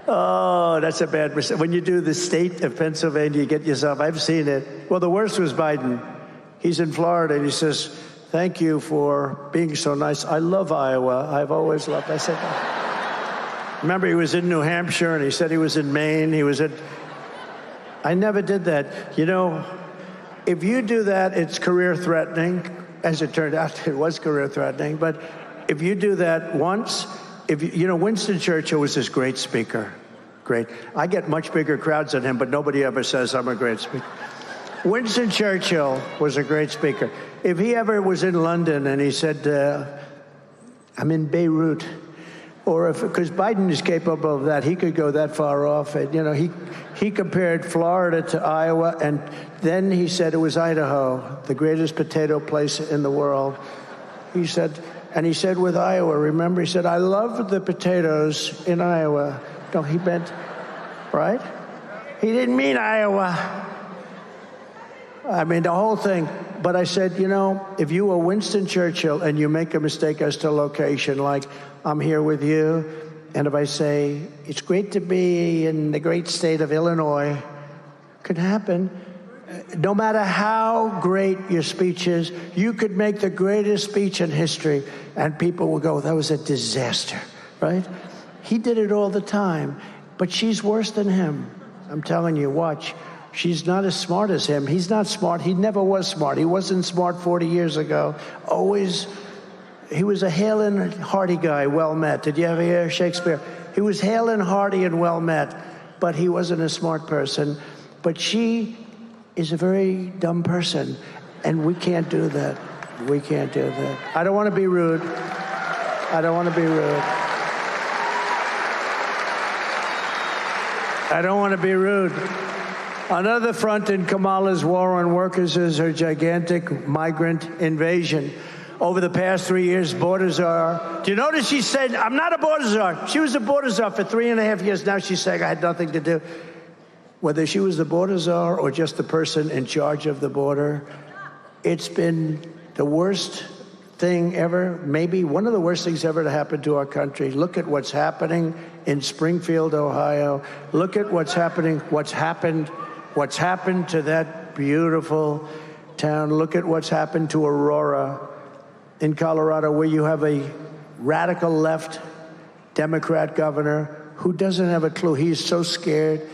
Oh, that's a bad mistake. When you do the state of Pennsylvania, you get yourself. I've seen it. Well, the worst was Biden. He's in Florida, and he says, thank you for being so nice. I love Iowa. I've always loved. I said, remember he was in New Hampshire and he said he was in Maine. I never did that. You know, if you do that, it's career threatening. As it turned out, it was career threatening. But if you do that once, Winston Churchill was this great speaker. Great. I get much bigger crowds than him, but nobody ever says I'm a great speaker. Winston Churchill was a great speaker. If he ever was in London and he said, I'm in Beirut, or because Biden is capable of that, he could go that far off. And, he compared Florida to Iowa, and then he said it was Idaho, the greatest potato place in the world. He said with Iowa, remember, he said, I love the potatoes in Iowa. No, he meant, right? He didn't mean Iowa. I mean, the whole thing. But I said, if you were Winston Churchill and you make a mistake as to location, like I'm here with you, and if I say, it's great to be in the great state of Illinois, could happen. No matter how great your speech is, you could make the greatest speech in history, and people will go, that was a disaster, right? He did it all the time, but she's worse than him. I'm telling you, watch. She's not as smart as him. He's not smart. He never was smart. He wasn't smart 40 years ago. He was a hale and hearty guy, well met. Did you ever hear Shakespeare? He was hale and hearty and well met, but he wasn't a smart person. But she is a very dumb person, and we can't do that. We can't do that. I don't want to be rude. I don't want to be rude. I don't want to be rude. Another front in Kamala's war on workers is her gigantic migrant invasion. Over the past 3 years, border czar. Do you notice she said, I'm not a border czar? She was a border czar for 3.5 years. Now she's saying I had nothing to do. Whether she was the border czar or just the person in charge of the border, it's been the worst thing ever, maybe one of the worst things ever to happen to our country. Look at what's happening in Springfield, Ohio. Look at what's happened to that beautiful town. Look at what's happened to Aurora in Colorado, where you have a radical left Democrat governor who doesn't have a clue. He's so scared.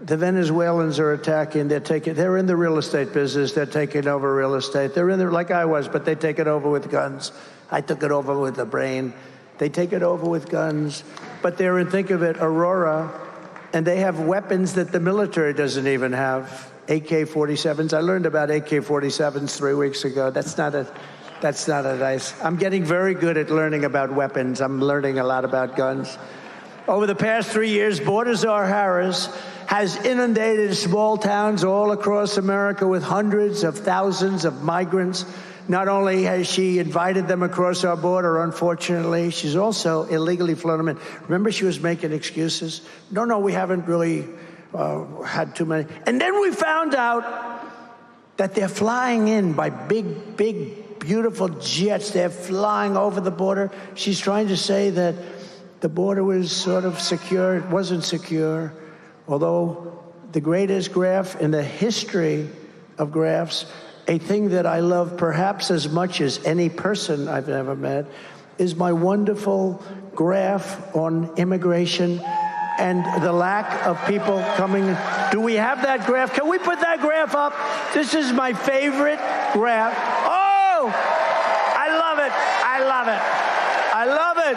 The Venezuelans are attacking. They're in the real estate business. They're taking over real estate. They're in there like I was, but they take it over with guns. I took it over with the brain. They take it over with guns. But they're in, think of it, Aurora, and they have weapons that the military doesn't even have. AK-47s. I learned about AK-47s 3 weeks ago. That's not a nice. I'm getting very good at learning about weapons. I'm learning a lot about guns. Over the past 3 years, border czar Harris has inundated small towns all across America with hundreds of thousands of migrants. Not only has she invited them across our border, unfortunately, she's also illegally flown them in. Remember, she was making excuses. No, we haven't really had too many. And then we found out that they're flying in by big, beautiful jets. They're flying over the border. She's trying to say that the border was sort of secure. It wasn't secure. Although the greatest graph in the history of graphs, a thing that I love perhaps as much as any person I've ever met, is my wonderful graph on immigration and the lack of people coming. Do we have that graph? Can we put that graph up? This is my favorite graph. Oh, I love it. I love it. I love it.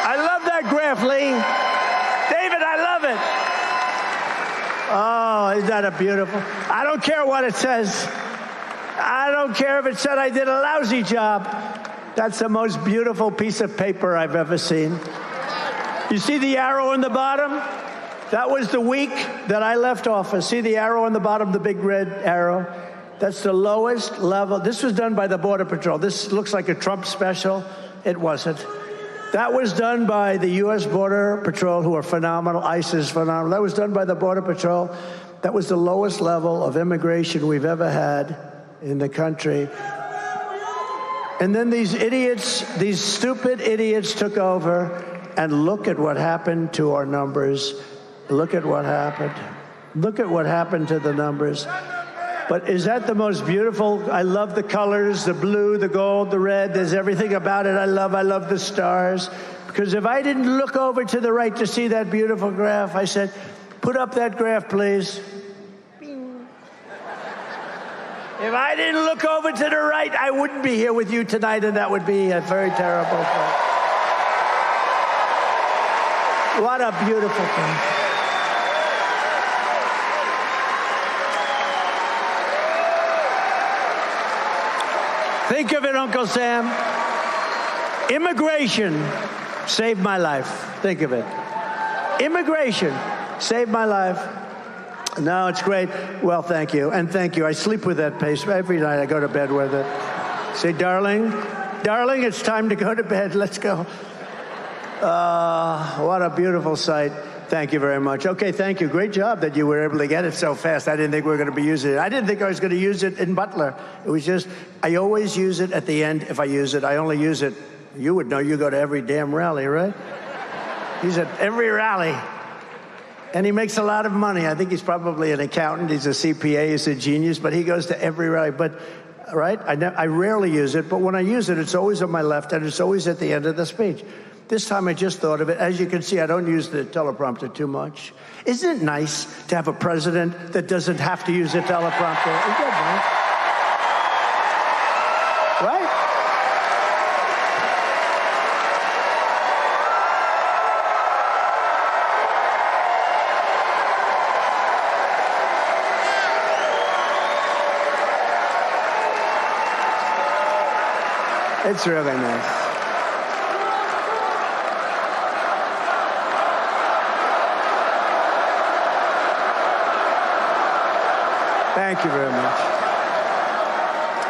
I love that graph, Lee. David, I love it. Oh, isn't that a beautiful? I don't care what it says. I don't care if it said I did a lousy job. That's the most beautiful piece of paper I've ever seen. You see the arrow in the bottom? That was the week that I left office. See the arrow on the bottom, the big red arrow? That's the lowest level. This was done by the Border Patrol. This looks like a Trump special. It wasn't. That was done by the U.S. Border Patrol, who are phenomenal. ICE is phenomenal. That was done by the Border Patrol. That was the lowest level of immigration we've ever had in the country. And then these idiots, these stupid idiots took over, and look at what happened to our numbers. Look at what happened. Look at what happened to the numbers. But is that the most beautiful? I love the colors, the blue, the gold, the red. There's everything about it I love. I love the stars. Because if I didn't look over to the right to see that beautiful graph, I said, put up that graph, please. Bing. If I didn't look over to the right, I wouldn't be here with you tonight, and that would be a very terrible thing. What a beautiful thing. Think of it, Uncle Sam. Immigration saved my life. Think of it. Immigration saved my life. No, it's great. Well, thank you. And thank you. I sleep with that pace. Every night I go to bed with it. Say, darling, it's time to go to bed. Let's go. What a beautiful sight. Thank you very much. Okay, thank you. Great job that you were able to get it so fast. I didn't think we were going to be using it. I didn't think I was going to use it in Butler. It was just, I always use it at the end if I use it. I only use it, you would know, you go to every damn rally, right? He's at every rally. And he makes a lot of money. I think he's probably an accountant. He's a CPA. He's a genius. But he goes to every rally. But, right, I rarely use it. But when I use it, it's always on my left, and it's always at the end of the speech. This time I just thought of it. As you can see, I don't use the teleprompter too much. Isn't it nice to have a president that doesn't have to use a teleprompter? Isn't that nice? Right? It's really nice. Thank you very much.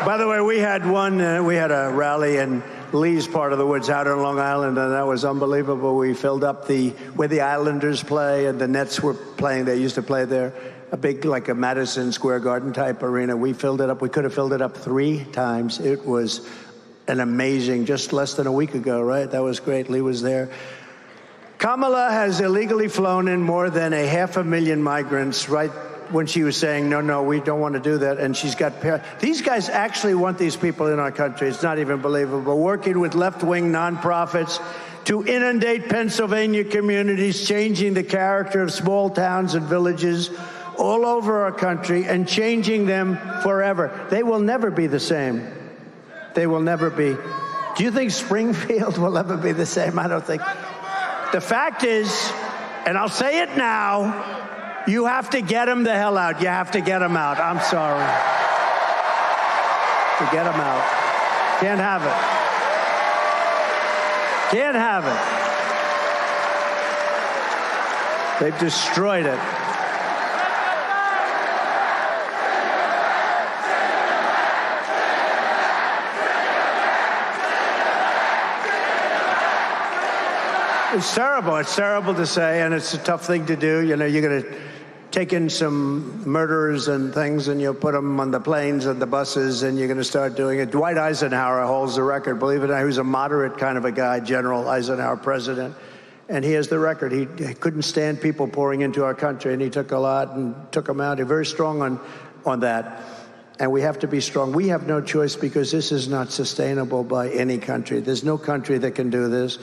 By the way, we had a rally in Lee's part of the woods out on Long Island, and that was unbelievable. We filled up where the Islanders play and the Nets were playing. They used to play there, a big, like a Madison Square Garden type arena. We filled it up. We could have filled it up 3 times. It was an amazing, just less than a week ago, right? That was great. Lee was there. Kamala has illegally flown in more than 500,000 migrants, right? When she was saying, no, we don't want to do that. And she's got, these guys actually want these people in our country. It's not even believable. Working with left-wing nonprofits to inundate Pennsylvania communities, changing the character of small towns and villages all over our country and changing them forever. They will never be the same. They will never be. Do you think Springfield will ever be the same? I don't think. The fact is, and I'll say it now, you have to get them the hell out. You have to get them out. I'm sorry. To get them out. Can't have it. Can't have it. They've destroyed it. It's terrible. It's terrible to say, and it's a tough thing to do. You know, you're going to take in some murderers and things, and you'll put them on the planes and the buses, and you're going to start doing it. Dwight Eisenhower holds the record. Believe it or not, he was a moderate kind of a guy, General Eisenhower, president, and he has the record. He couldn't stand people pouring into our country, and he took a lot and took them out. He's very strong on that. And we have to be strong. We have no choice because this is not sustainable by any country. There's no country that can do this.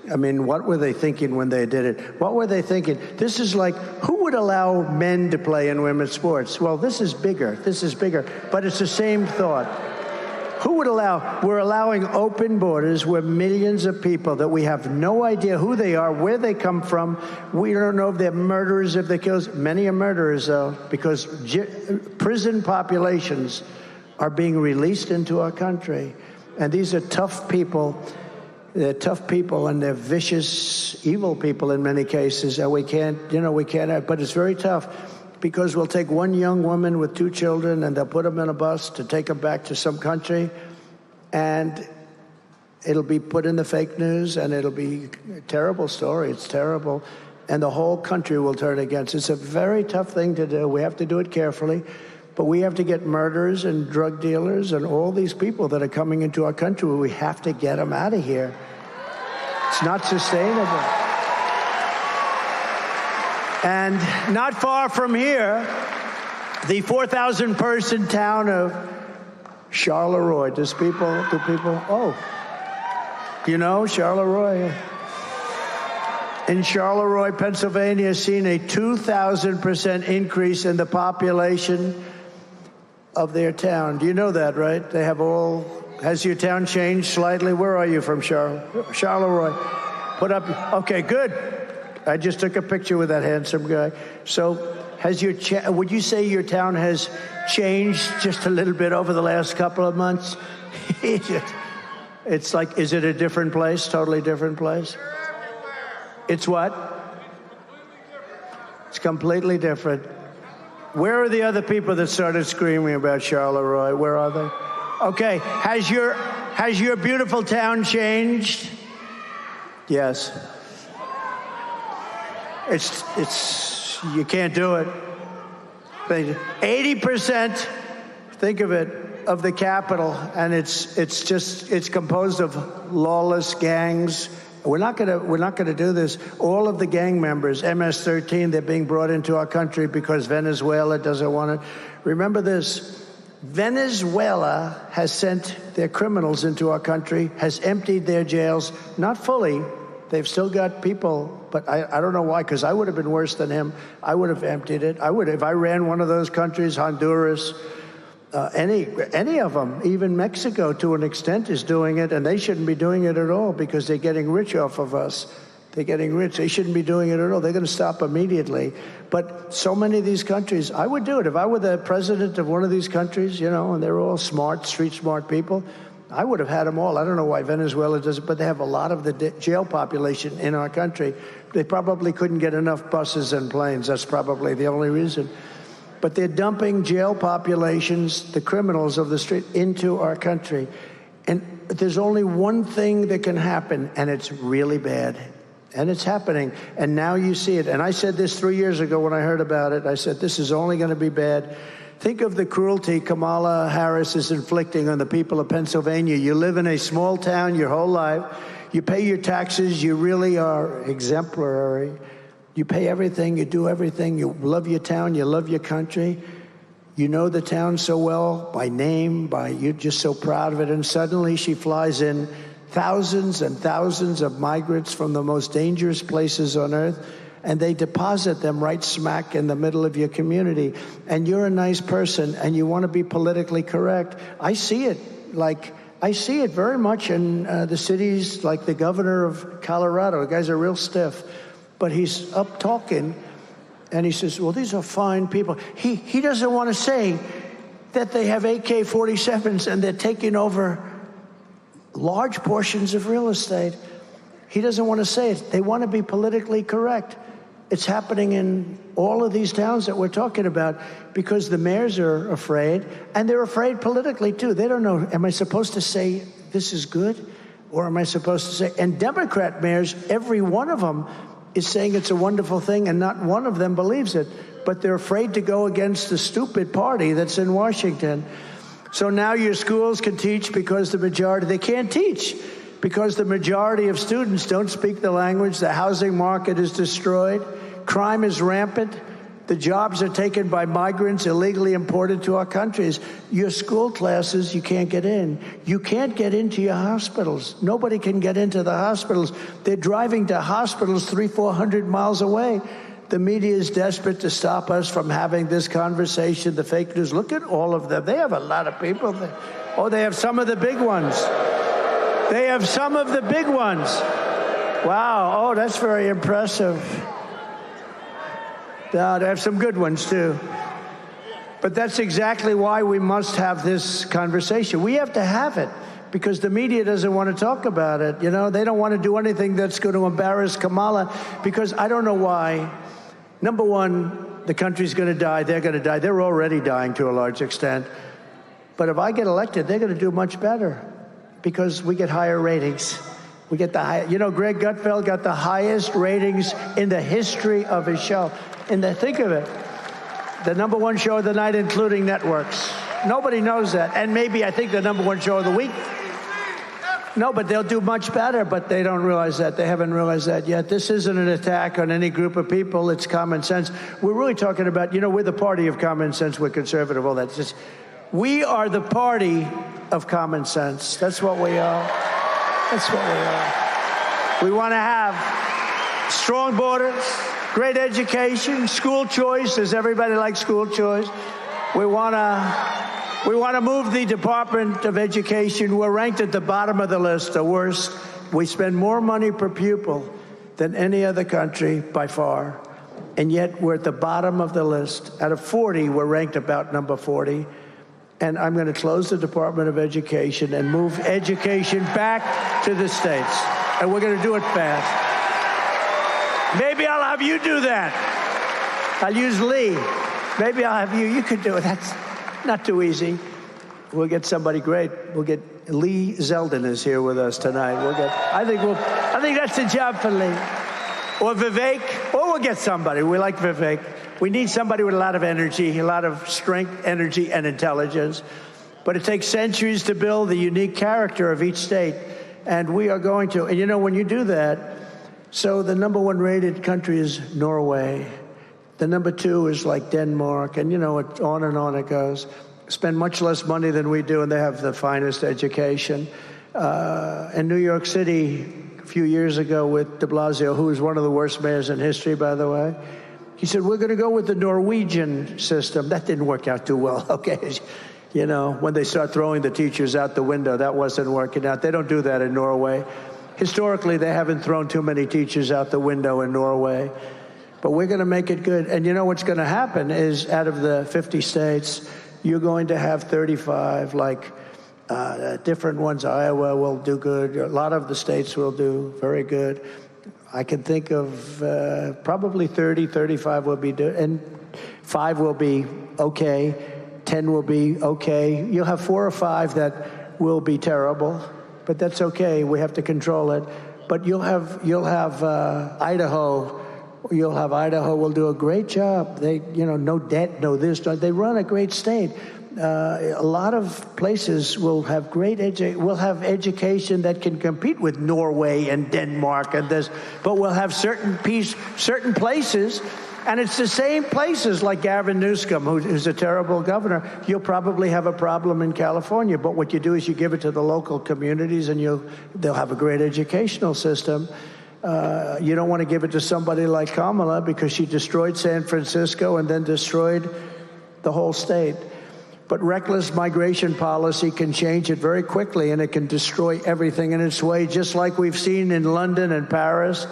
I mean, what were they thinking when they did it? What were they thinking? This is like, who would allow men to play in women's sports? Well, this is bigger. This is bigger. But it's the same thought. Who would allow? We're allowing open borders where millions of people that we have no idea who they are, where they come from. We don't know if they're murderers, if they're killers. Many are murderers, though, because prison populations are being released into our country. And these are tough people. They're tough people, and they're vicious, evil people in many cases. And we can't, but it's very tough. Because we'll take one young woman with 2 children and they'll put them in a bus to take them back to some country, and it'll be put in the fake news, and it'll be a terrible story. It's terrible. And the whole country will turn against it. It's a very tough thing to do. We have to do it carefully. But we have to get murderers and drug dealers and all these people that are coming into our country. We have to get them out of here. It's not sustainable. And not far from here, The 4,000 person town of Charleroi. Do people, oh, do you know Charleroi? In Charleroi, Pennsylvania, has seen a 2,000% increase in the population of their town. Do you know that, right? They have has your town changed slightly? Where are you from, Charleroi? Put up, okay, good. I just took a picture with that handsome guy. So would you say your town has changed just a little bit over the last couple of months? It's like, is it a different place, totally different place? It's what? It's completely different. Where are the other people that started screaming about Charleroi? Where are they? Okay, has your beautiful town changed? Yes. It's you can't do it. 80%, think of it, of the capital, and it's composed of lawless gangs. We're not gonna do this. All of the gang members, MS-13, they're being brought into our country because Venezuela doesn't want it. Remember this. Venezuela has sent their criminals into our country, has emptied their jails, not fully. They've still got people, but I don't know why, because I would have been worse than him. I would have emptied it. If I ran one of those countries, Honduras, any of them, even Mexico to an extent is doing it, and they shouldn't be doing it at all because they're getting rich off of us. They're getting rich. They shouldn't be doing it at all. They're going to stop immediately. But so many of these countries, I would do it. If I were the president of one of these countries, and they're all smart, street smart people, I would have had them all. I don't know why Venezuela does it, but they have a lot of the jail population in our country. They probably couldn't get enough buses and planes. That's probably the only reason. But they're dumping jail populations, the criminals of the street, into our country. And there's only one thing that can happen, and it's really bad. And it's happening. And now you see it. And I said this 3 years ago when I heard about it. I said, this is only going to be bad. Think of the cruelty Kamala Harris is inflicting on the people of Pennsylvania. You live in a small town your whole life. You pay your taxes. You really are exemplary. You pay everything. You do everything. You love your town. You love your country. You know the town so well by name, you're just so proud of it. And suddenly she flies in thousands and thousands of migrants from the most dangerous places on earth, and they deposit them right smack in the middle of your community. And you're a nice person, and you want to be politically correct. I see it very much in the cities like the governor of Colorado. The guy's a real stiff, but he's up talking, and he says, well, these are fine people. He doesn't want to say that they have AK-47s and they're taking over large portions of real estate. He doesn't want to say it. They want to be politically correct. It's happening in all of these towns that we're talking about because the mayors are afraid, and they're afraid politically, too. They don't know, am I supposed to say this is good, or am I supposed to say, and Democrat mayors, every one of them is saying it's a wonderful thing, and not one of them believes it, but they're afraid to go against the stupid party that's in Washington. So now your schools can teach because they can't teach because the majority of students don't speak the language. The housing market is destroyed. Crime is rampant. The jobs are taken by migrants illegally imported to our countries. Your school classes, you can't get in. You can't get into your hospitals. Nobody can get into the hospitals. They're driving to hospitals 300-400 miles away. The media is desperate to stop us from having this conversation. The fake news, look at all of them. They have a lot of people. They have some of the big ones. They have some of the big ones. Wow, oh, that's very impressive. Now, they have some good ones, too. But that's exactly why we must have this conversation. We have to have it because the media doesn't want to talk about it. They don't want to do anything that's going to embarrass Kamala because I don't know why. Number one, the country's going to die. They're going to die. They're already dying to a large extent. But if I get elected, they're going to do much better because we get higher ratings. We get the high. Greg Gutfeld got the highest ratings in the history of his show. Think of it. The number one show of the night, including networks. Nobody knows that. And maybe I think the number one show of the week. No, but they'll do much better, but they don't realize that. They haven't realized that yet. This isn't an attack on any group of people. It's common sense. We're really talking about, we're the party of common sense. We're conservative, all that. We are the party of common sense. That's what we are. That's what we are. We want to have strong borders, great education, school choice. Does everybody like school choice? We want to move the Department of Education. We're ranked at the bottom of the list, the worst. We spend more money per pupil than any other country by far, and yet we're at the bottom of the list. Out of 40, we're ranked about number 40. And I'm going to close the Department of Education and move education back to the states. And we're going to do it fast. Maybe I'll have you do that. I'll use Lee. Maybe I'll have you. You could do it. That's not too easy. We'll get somebody great. We'll get Lee Zeldin is here with us tonight. I think that's a job for Lee. Or Vivek. Or we'll get somebody. We like Vivek. We need somebody with a lot of energy, a lot of strength, energy, and intelligence. But it takes centuries to build the unique character of each state. And we are going to. And when you do that, so the number 1 rated country is Norway. The number 2 is like Denmark, and on and on it goes. Spend much less money than we do, and they have the finest education. In New York City, a few years ago with de Blasio, who was one of the worst mayors in history, by the way, he said, we're going to go with the Norwegian system. That didn't work out too well, okay? When they start throwing the teachers out the window, that wasn't working out. They don't do that in Norway. Historically, they haven't thrown too many teachers out the window in Norway. But we're going to make it good. And what's going to happen is out of the 50 states, you're going to have 35, different ones. Iowa will do good. A lot of the states will do very good. I can think of probably 30, 35 will be good. And 5 will be okay. 10 will be okay. You'll have 4 or 5 that will be terrible. But that's okay. We have to control it. But you'll have Idaho. You'll have Idaho will do a great job. They, no debt, no this. They run a great state. A lot of places will have will have education that can compete with Norway and Denmark and this. But we'll have certain places, and it's the same places like Gavin Newsom, who's a terrible governor. You'll probably have a problem in California. But what you do is you give it to the local communities, and they'll have a great educational system. You don't want to give it to somebody like Kamala because she destroyed San Francisco and then destroyed the whole state. But reckless migration policy can change it very quickly, and it can destroy everything in its way, just like we've seen in London and Paris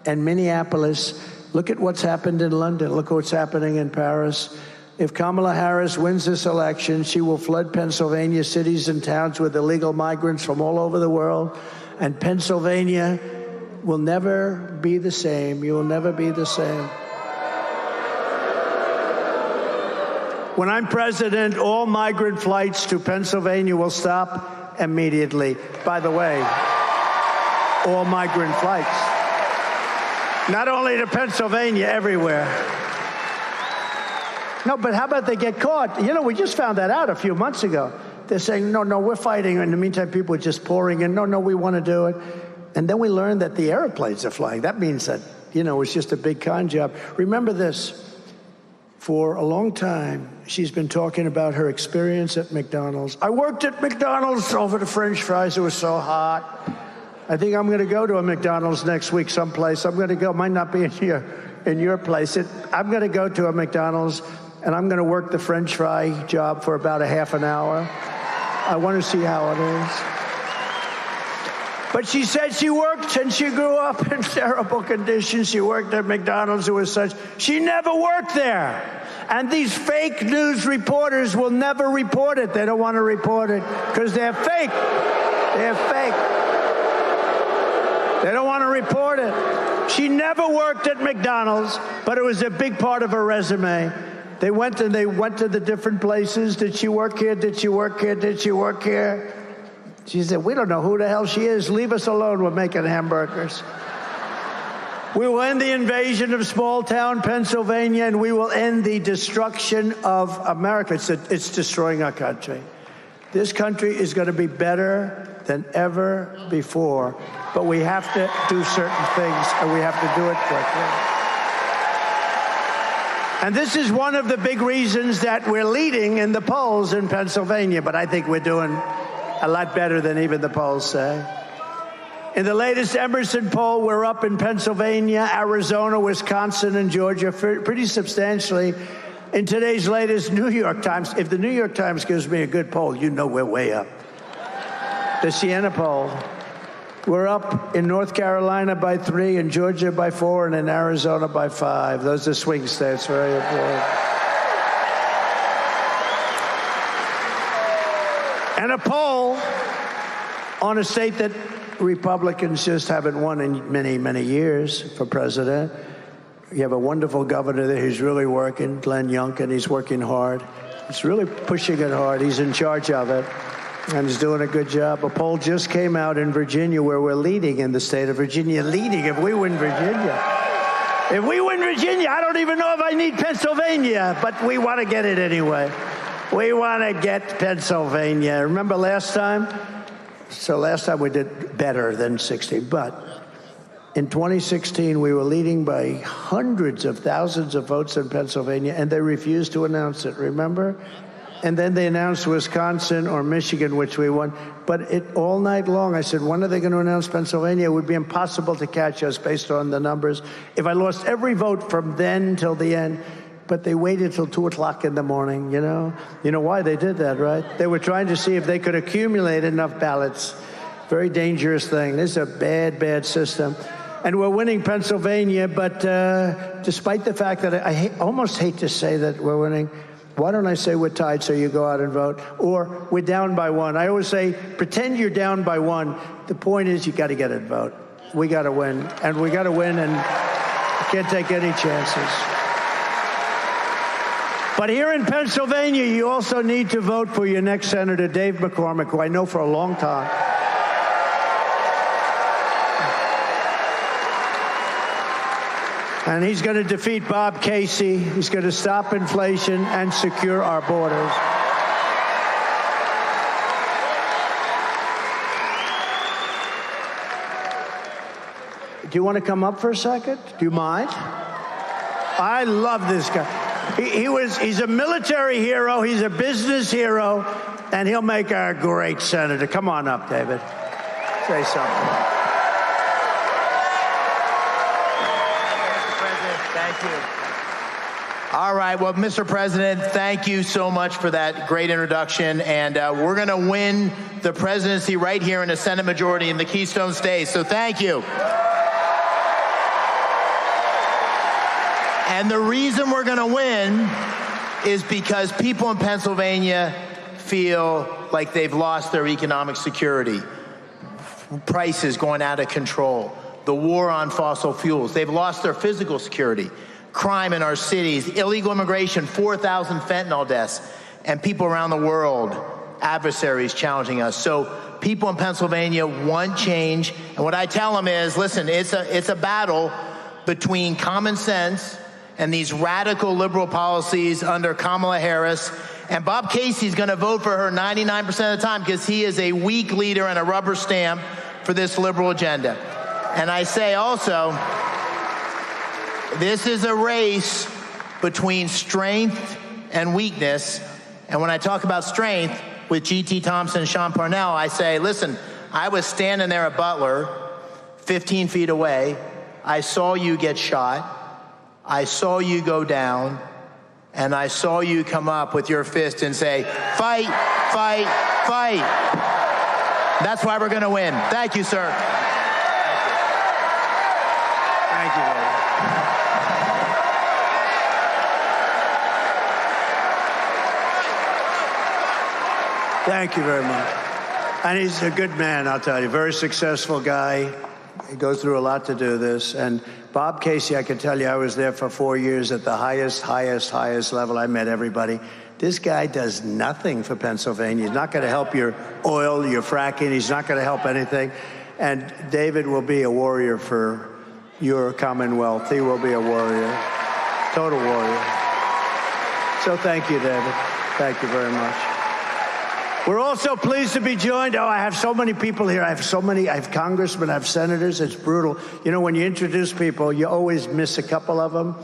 and Minneapolis. Look at what's happened in London. Look what's happening in Paris. If Kamala Harris wins this election, she will flood Pennsylvania cities and towns with illegal migrants from all over the world, and Pennsylvania will never be the same. You will never be the same. When I'm president, all migrant flights to Pennsylvania will stop immediately. By the way, all migrant flights. Not only to Pennsylvania, everywhere. No, but how about they get caught? We just found that out a few months ago. They're saying, no, we're fighting. In the meantime, people are just pouring in. No, we want to do it. And then we learned that the airplanes are flying. That means that, it's just a big con job. Remember this. For a long time, she's been talking about her experience at McDonald's. I worked at McDonald's over the French fries. It was so hot. I think I'm going to go to a McDonald's next week someplace. I'm going to go. Might not be in your place. I'm going to go to a McDonald's, and I'm going to work the French fry job for about a half an hour. I want to see how it is. But she said she worked, and she grew up in terrible conditions. She worked at McDonald's. It was such. She never worked there. And these fake news reporters will never report it. They don't want to report it because they're fake. They're fake. They don't want to report it. She never worked at McDonald's, but it was a big part of her resume. They went to the different places. Did she work here? Did she work here? Did she work here? She said, we don't know who the hell she is. Leave us alone. We're making hamburgers. We will end the invasion of small-town Pennsylvania, and we will end the destruction of America. It's destroying our country. This country is going to be better than ever before. But we have to do certain things, and we have to do it quickly. And this is one of the big reasons that we're leading in the polls in Pennsylvania, but I think we're doing a lot better than even the polls say. In the latest Emerson poll, we're up in Pennsylvania, Arizona, Wisconsin, and Georgia pretty substantially. In today's latest New York Times, if the New York Times gives me a good poll, you know we're way up. The Siena poll, we're up in North Carolina by 3, in Georgia by 4, and in Arizona by 5. Those are swing states, very important. And a poll on a state that Republicans just haven't won in many, many years for president. You have a wonderful governor there who's really working, Glenn Youngkin. He's working hard. He's really pushing it hard. He's in charge of it, and he's doing a good job. A poll just came out in Virginia where we're leading in the state of Virginia. Leading if we win Virginia. If we win Virginia, I don't even know if I need Pennsylvania, but we want to get it anyway. We want to get Pennsylvania. Remember last time? So last time we did better than 60, but in 2016, we were leading by hundreds of thousands of votes in Pennsylvania, and they refused to announce it, remember? And then they announced Wisconsin or Michigan, which we won. But all night long, I said, when are they going to announce Pennsylvania? It would be impossible to catch us based on the numbers. If I lost every vote from then till the end, but they waited till 2 o'clock in the morning, you know? You know why they did that, right? They were trying to see if they could accumulate enough ballots. Very dangerous thing. This is a bad, bad system. And we're winning Pennsylvania, but despite the fact that I almost hate to say that we're winning, why don't I say we're tied so you go out and vote? Or we're down by 1. I always say, pretend you're down by 1. The point is you got to get a vote. We got to win, and we got to win, and you can't take any chances. But here in Pennsylvania, you also need to vote for your next senator, Dave McCormick, who I know for a long time. And he's going to defeat Bob Casey. He's going to stop inflation and secure our borders. Do you want to come up for a second? Do you mind? I love this guy. He's a military hero, he's a business hero, and he'll make a great senator. Come on up, David. Say something. Mr. President, thank you. All right, well, Mr. President, thank you so much for that great introduction, and we're going to win the presidency right here in the Senate majority in the Keystone States, so thank you. And the reason we're going to win is because people in Pennsylvania feel like they've lost their economic security. Prices going out of control. The war on fossil fuels. They've lost their physical security. Crime in our cities. Illegal immigration. 4,000 fentanyl deaths. And people around the world, adversaries challenging us. So people in Pennsylvania want change. And what I tell them is, listen, it's a battle between common sense and these radical liberal policies under Kamala Harris. And Bob Casey's going to vote for her 99% of the time because he is a weak leader and a rubber stamp for this liberal agenda. And I say also, this is a race between strength and weakness. And when I talk about strength with G.T. Thompson and Sean Parnell, I say, listen, I was standing there at Butler, 15 feet away. I saw you get shot. I saw you go down, and I saw you come up with your fist and say, fight, fight, fight. That's why we're going to win. Thank you, sir. Thank you, David. Thank you very much. And he's a good man, I'll tell you. Very successful guy. He goes through a lot to do this. And Bob Casey, I can tell you, I was there for 4 years at the highest level. I met everybody. This guy does nothing for Pennsylvania. He's not going to help your oil, your fracking. He's not going to help anything. And David will be a warrior for your Commonwealth. He will be a warrior, total warrior. So thank you, David. Thank you very much. We're also pleased to be joined. Oh, I have so many people here. I have congressmen, I have senators. It's brutal. You know, when you introduce people, you always miss a couple of them.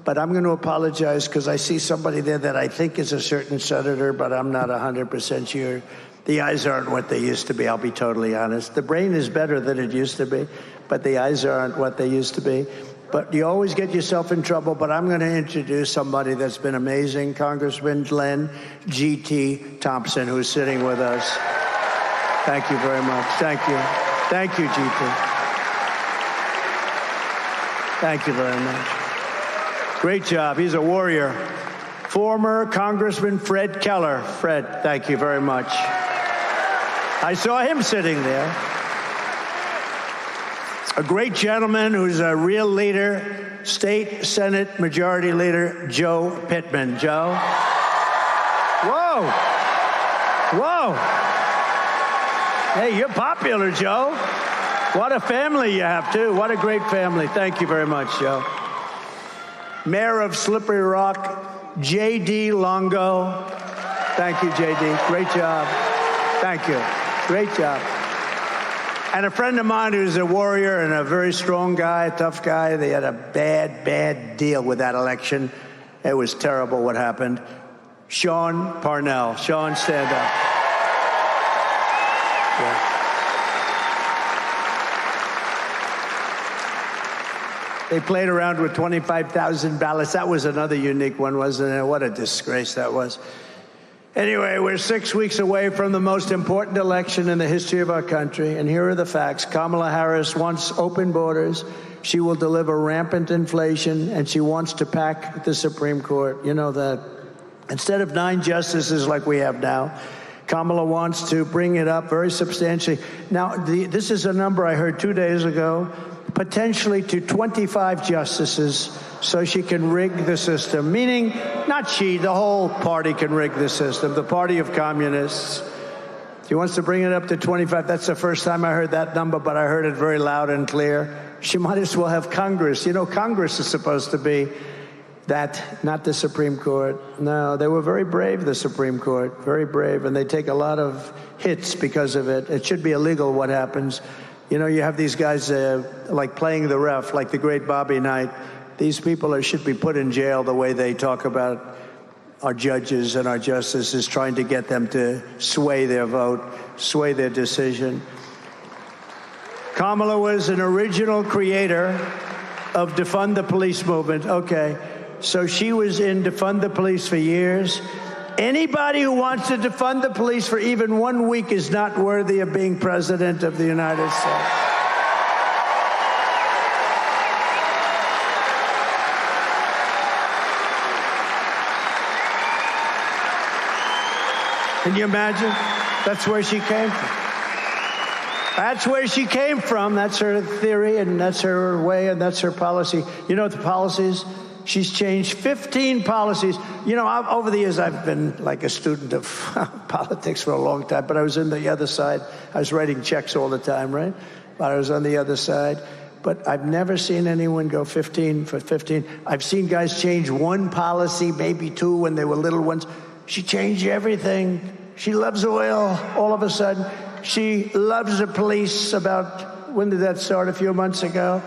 But I'm going to apologize because I see somebody there that I think is a certain senator, but I'm not 100% sure. The eyes aren't what they used to be, I'll be totally honest. The brain is better than it used to be, but the eyes aren't what they used to be. But you always get yourself in trouble. But I'm going to introduce somebody that's been amazing, Congressman Glenn G.T. Thompson, who's sitting with us. Thank you very much. Thank you. Thank you, G.T. Thank you very much. Great job. He's a warrior. Former Congressman Fred Keller. Fred, thank you very much. I saw him sitting there. A great gentleman who's a real leader, State Senate Majority Leader Joe Pittman. Joe? Whoa. Whoa. Hey, you're popular, Joe. What a family you have, too. What a great family. Thank you very much, Joe. Mayor of Slippery Rock, J.D. Longo. Thank you, J.D. Great job. Thank you. Great job. And a friend of mine who's a warrior and a very strong guy, a tough guy. They had a bad deal with that election. It was terrible what happened. Sean Parnell. Sean, stand up. Yeah. They played around with 25,000 ballots. That was another unique one, wasn't it? What a disgrace that was. Anyway, we're 6 weeks away from the most important election in the history of our country, and here are the facts. Kamala Harris wants open borders. She will deliver rampant inflation, and she wants to pack the Supreme Court. You know that. Instead of 9 justices like we have now, Kamala wants to bring it up very substantially. Now, this is a number I heard 2 days ago, potentially to 25 justices, so she can rig the system, meaning not she, the whole party can rig the system, the party of communists. She wants to bring it up to 25. That's the first time I heard that number, but I heard it very loud and clear. She might as well have Congress. You know, Congress is supposed to be that, not the Supreme Court. No, they were very brave, the Supreme Court, very brave, and they take a lot of hits because of it. It should be illegal what happens. You know, you have these guys like playing the ref, like the great Bobby Knight. These people should be put in jail the way they talk about our judges and our justices, trying to get them to sway their vote, sway their decision. Kamala was an original creator of Defund the Police movement. Okay, so she was in Defund the Police for years. Anybody who wants to defund the police for even 1 week is not worthy of being president of the United States. Can you imagine? That's where she came from. That's where she came from. That's her theory, and that's her way, and that's her policy. You know what the policies? She's changed 15 policies. You know, over the years, I've been like a student of politics for a long time, but I was on the other side. I was writing checks all the time, right? But I was on the other side. But I've never seen anyone go 15 for 15. I've seen guys change one policy, maybe 2 when they were little ones. She changed everything. She loves oil all of a sudden. She loves the police. About, when did that start? A few months ago.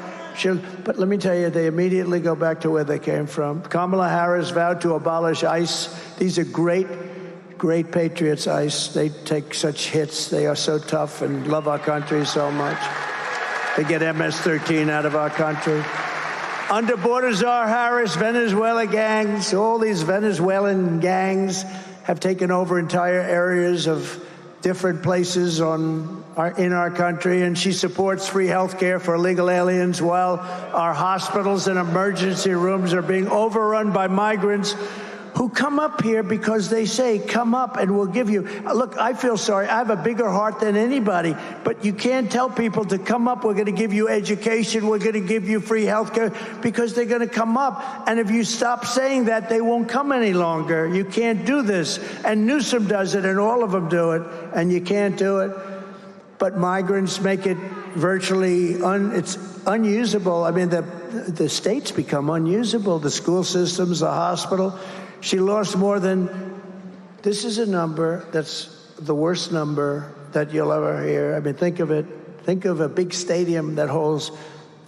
But let me tell you, they immediately go back to where they came from. Kamala Harris vowed to abolish ICE. These are great patriots, ICE. They take such hits. They are so tough and love our country so much. They get MS-13 out of our country. Under border czar Harris, Venezuela gangs, all these Venezuelan gangs have taken over entire areas of different places in our country, and she supports free health care for illegal aliens while our hospitals and emergency rooms are being overrun by migrants who come up here because they say, come up and we'll give you. Look, I feel sorry. I have a bigger heart than anybody, but you can't tell people to come up. We're going to give you education. We're going to give you free health care, because they're going to come up. And if you stop saying that, they won't come any longer. You can't do this. And Newsom does it, and all of them do it, and you can't do it. But migrants make it virtually it's unusable. I mean, the states become unusable, the school systems, the hospital. She lost more than, this is a number that's the worst number that you'll ever hear. I mean, think of it. Think of a big stadium that holds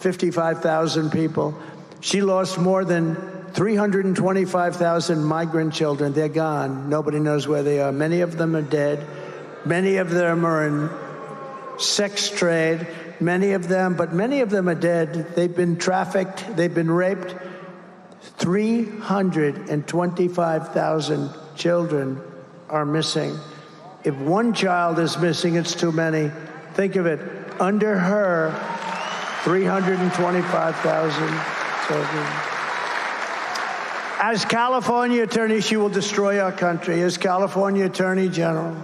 55,000 people. She lost more than 325,000 migrant children. They're gone. Nobody knows where they are. Many of them are dead. Many of them are in sex trade. Many of them are dead. They've been trafficked. They've been raped. 325,000 children are missing. If one child is missing, it's too many. Think of it. Under her, 325,000 children. As California Attorney, she will destroy our country. As California Attorney General,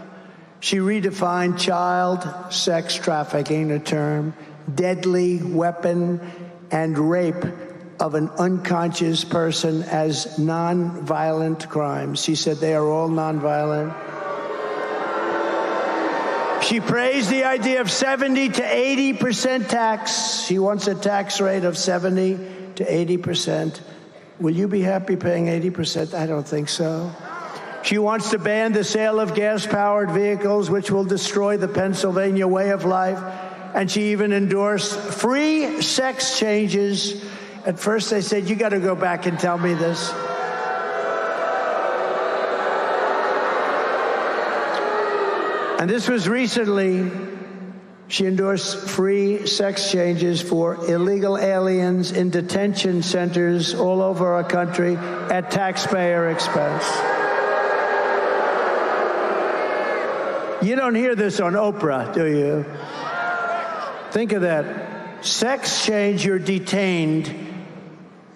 she redefined child sex trafficking, a term, deadly weapon, and rape of an unconscious person as non-violent crimes. She said they are all non-violent. She praised the idea of 70 to 80% tax. She wants a tax rate of 70 to 80%. Will you be happy paying 80%? I don't think so. She wants to ban the sale of gas-powered vehicles, which will destroy the Pennsylvania way of life. And she even endorsed free sex changes. At first they said, you got to go back and tell me this. And this was recently. She endorsed free sex changes for illegal aliens in detention centers all over our country at taxpayer expense. You don't hear this on Oprah, do you? Think of that. Sex change, you're detained.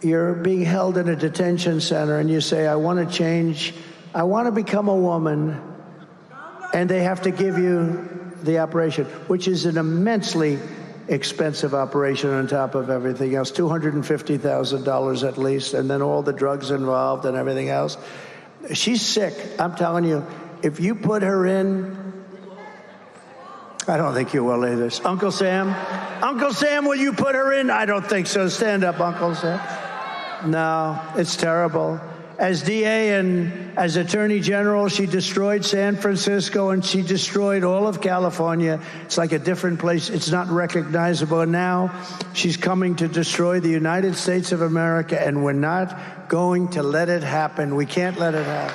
You're being held in a detention center, and you say, I want to change. I want to become a woman. And they have to give you the operation, which is an immensely expensive operation on top of everything else, $250,000 at least, and then all the drugs involved and everything else. She's sick. I'm telling you, if you put her in, I don't think you will either. Uncle Sam? Uncle Sam, will you put her in? I don't think so. Stand up, Uncle Sam. No, it's terrible. As DA and as Attorney General, she destroyed San Francisco and she destroyed all of California. It's like a different place. It's not recognizable. And now she's coming to destroy the United States of America, and we're not going to let it happen. We can't let it happen.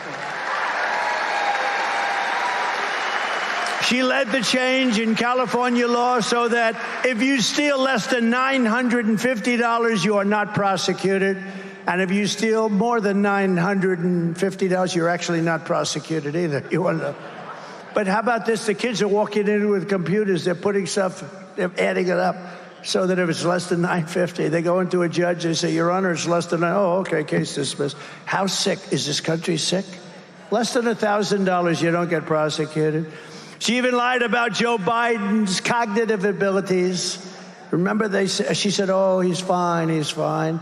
She led the change in California law so that if you steal less than $950, you are not prosecuted. And if you steal more than $950, you're actually not prosecuted either. You wonder. But how about this? The kids are walking in with computers. They're putting stuff, they're adding it up so that if it's less than $950, they go into a judge. They say, Your Honor, it's less than, oh, okay, case dismissed. How sick? Is this country sick? Less than $1,000, you don't get prosecuted. She even lied about Joe Biden's cognitive abilities. Remember, she said, oh, he's fine, he's fine.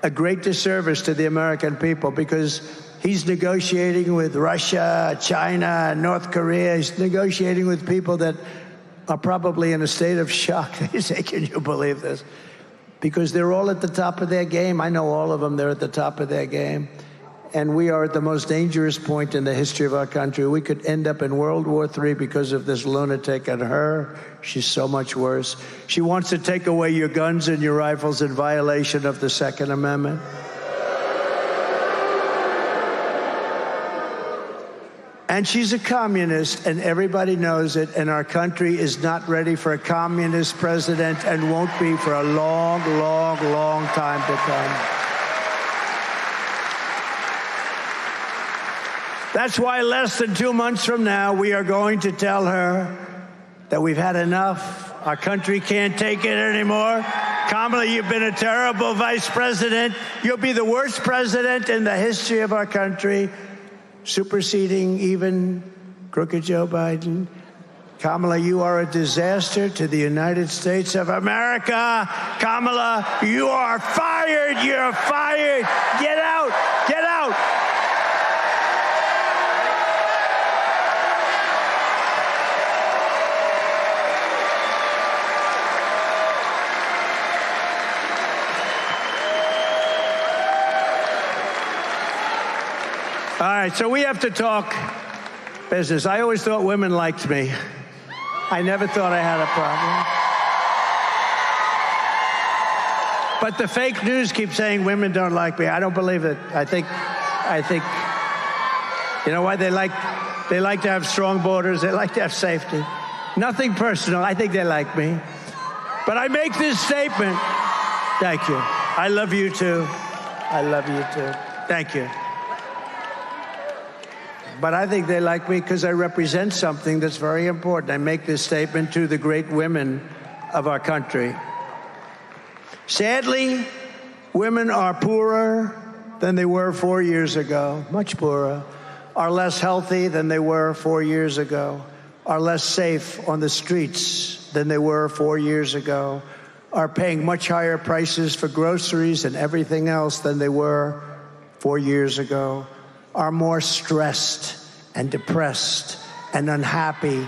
A great disservice to the American people, because he's negotiating with Russia, China, North Korea. He's negotiating with people that are probably in a state of shock. They say, can you believe this? Because they're all at the top of their game. I know all of them. They're at the top of their game. And we are at the most dangerous point in the history of our country. We could end up in World War III because of this lunatic and her. She's so much worse. She wants to take away your guns and your rifles in violation of the Second Amendment. And she's a communist, and everybody knows it, and our country is not ready for a communist president and won't be for a long, long, long time to come. That's why less than 2 months from now, we are going to tell her that we've had enough. Our country can't take it anymore. Kamala, you've been a terrible vice president. You'll be the worst president in the history of our country, superseding even crooked Joe Biden. Kamala, you are a disaster to the United States of America. Kamala, you are fired. You're fired. Get out. Get out. All right, so we have to talk business. I always thought women liked me. I never thought I had a problem. But the fake news keeps saying women don't like me. I don't believe it. I think, you know why? They like to have strong borders. They like to have safety. Nothing personal. I think they like me. But I make this statement. Thank you. I love you too. I love you too. Thank you. But I think they like me because I represent something that's very important. I make this statement to the great women of our country. Sadly, women are poorer than they were 4 years ago, much poorer, are less healthy than they were 4 years ago, are less safe on the streets than they were 4 years ago, are paying much higher prices for groceries and everything else than they were 4 years ago, are more stressed and depressed and unhappy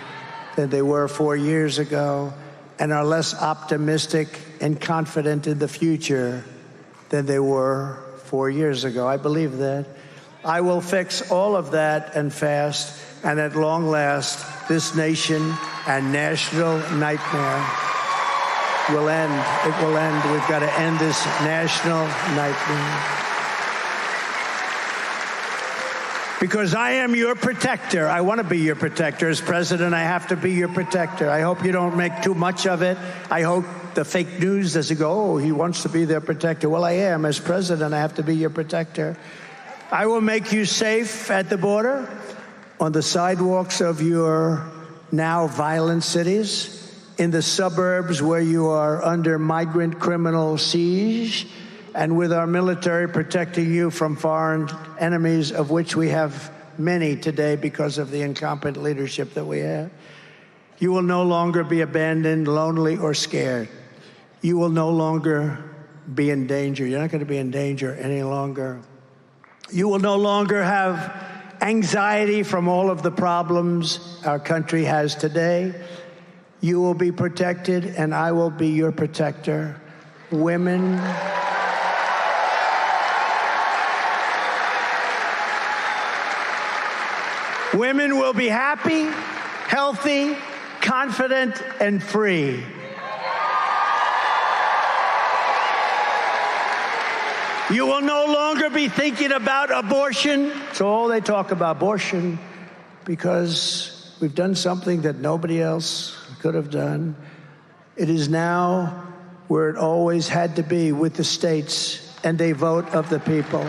than they were 4 years ago, and are less optimistic and confident in the future than they were 4 years ago. I believe that. I will fix all of that and fast, and at long last, this nation and national nightmare will end. It will end. We've got to end this national nightmare. Because I am your protector. I want to be your protector. As president, I have to be your protector. I hope you don't make too much of it. I hope the fake news doesn't go, oh, he wants to be their protector. Well, I am. As president, I have to be your protector. I will make you safe at the border, on the sidewalks of your now violent cities, in the suburbs where you are under migrant criminal siege, and with our military protecting you from foreign enemies, of which we have many today because of the incompetent leadership that we have. You will no longer be abandoned, lonely, or scared. You will no longer be in danger. You're not going to be in danger any longer. You will no longer have anxiety from all of the problems our country has today. You will be protected, and I will be your protector. Women will be happy, healthy, confident, and free. You will no longer be thinking about abortion. So all they talk about abortion because we've done something that nobody else could have done. It is now where it always had to be, with the states and a vote of the people.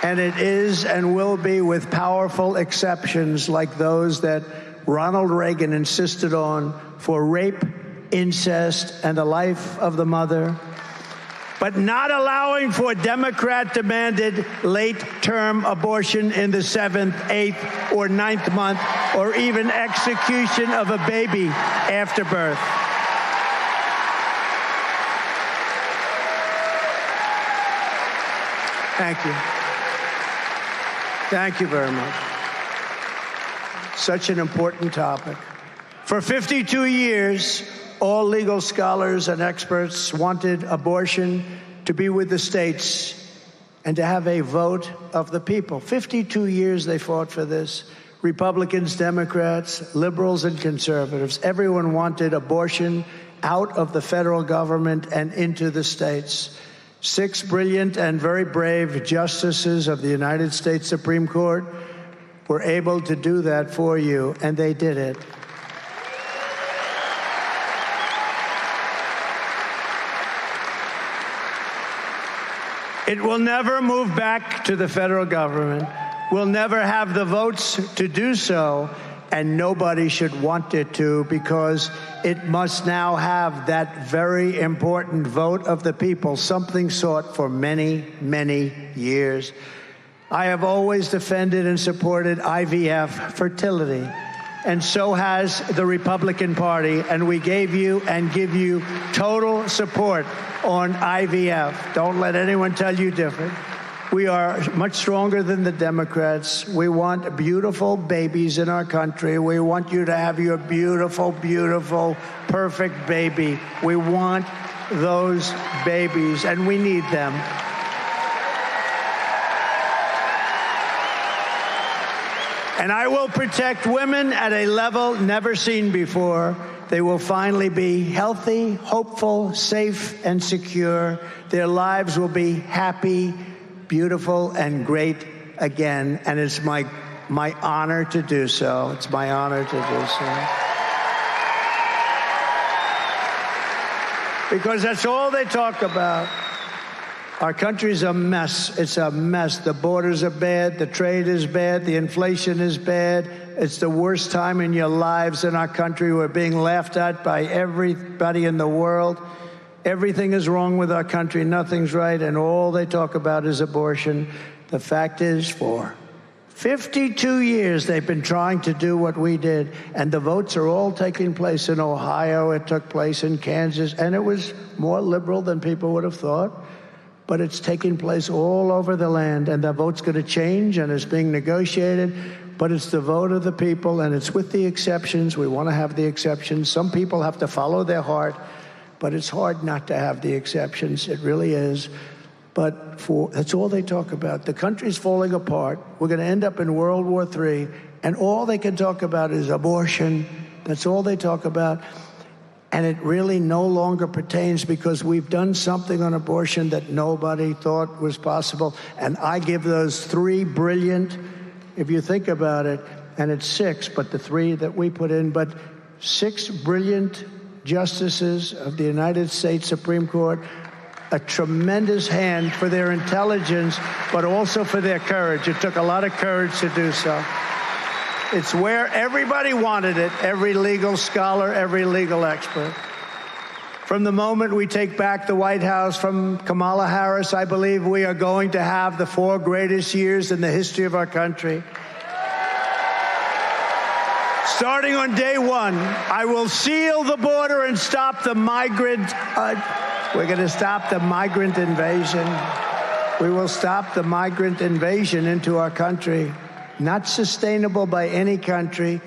And it is and will be, with powerful exceptions like those that Ronald Reagan insisted on for rape, incest, and the life of the mother, but not allowing for Democrat-demanded late-term abortion in the 7th, 8th, or 9th month, or even execution of a baby after birth. Thank you. Thank you very much. Such an important topic. For 52 years, all legal scholars and experts wanted abortion to be with the states and to have a vote of the people. 52 years they fought for this. Republicans, Democrats, liberals, and conservatives. Everyone wanted abortion out of the federal government and into the states. 6 brilliant and very brave justices of the United States Supreme Court were able to do that for you, and they did it. It will never move back to the federal government. We'll never have the votes to do so, and nobody should want it to, because it must now have that very important vote of the people, something sought for many, many years. I have always defended and supported IVF fertility, and so has the Republican Party, and we gave you and give you total support on IVF. Don't let anyone tell you different. We are much stronger than the Democrats. We want beautiful babies in our country. We want you to have your beautiful, beautiful, perfect baby. We want those babies, and we need them. And I will protect women at a level never seen before. They will finally be healthy, hopeful, safe, and secure. Their lives will be happy, beautiful, and great again. And it's my honor to do so. It's my honor to do so. Because that's all they talk about. Our country's a mess. It's a mess. The borders are bad. The trade is bad. The inflation is bad. It's the worst time in your lives in our country. We're being laughed at by everybody in the world. Everything is wrong with our country. Nothing's right. And all they talk about is abortion. The fact is, for 52 years, they've been trying to do what we did. And the votes are all taking place in Ohio. It took place in Kansas. And it was more liberal than people would have thought. But it's taking place all over the land, and the vote's going to change, and it's being negotiated. But it's the vote of the people, and it's with the exceptions. We want to have the exceptions. Some people have to follow their heart, but it's hard not to have the exceptions. It really is. But that's all they talk about. The country's falling apart. We're going to end up in World War III, and all they can talk about is abortion. That's all they talk about. And it really no longer pertains, because we've done something on abortion that nobody thought was possible. And I give those 3 brilliant, if you think about it, and it's 6, but the 3 that we put in, but 6 brilliant justices of the United States Supreme Court, a tremendous hand for their intelligence, but also for their courage. It took a lot of courage to do so. It's where everybody wanted it, every legal scholar, every legal expert. From the moment we take back the White House from Kamala Harris, I believe we are going to have the 4 greatest years in the history of our country. Starting on day 1, I will seal the border and stop the migrant. We're going to stop the migrant invasion. We will stop the migrant invasion into our country. Not sustainable by any country.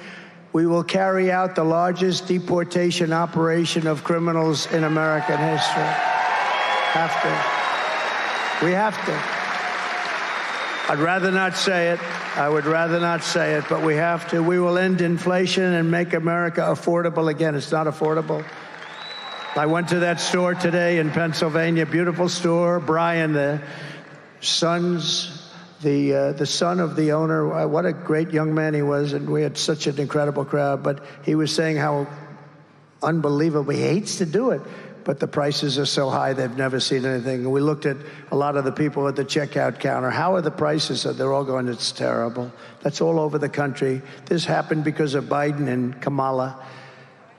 We will carry out the largest deportation operation of criminals in American history. Have to. We have to. I'd rather not say it. I would rather not say it, but we have to. We will end inflation and make America affordable again. It's not affordable. I went to that store today in Pennsylvania, beautiful store. Brian, the son of the owner, what a great young man he was, and we had such an incredible crowd. But he was saying how unbelievable, he hates to do it, but the prices are so high, they've never seen anything. And we looked at a lot of the people at the checkout counter. How are the prices? They're all going, it's terrible. That's all over the country. This happened because of Biden and Kamala.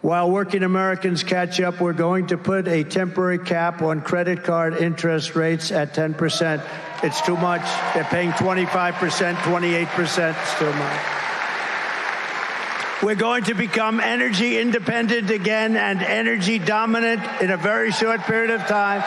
While working Americans catch up, we're going to put a temporary cap on credit card interest rates at 10%. It's too much. They're paying 25%, 28%. It's too much. We're going to become energy independent again and energy dominant in a very short period of time,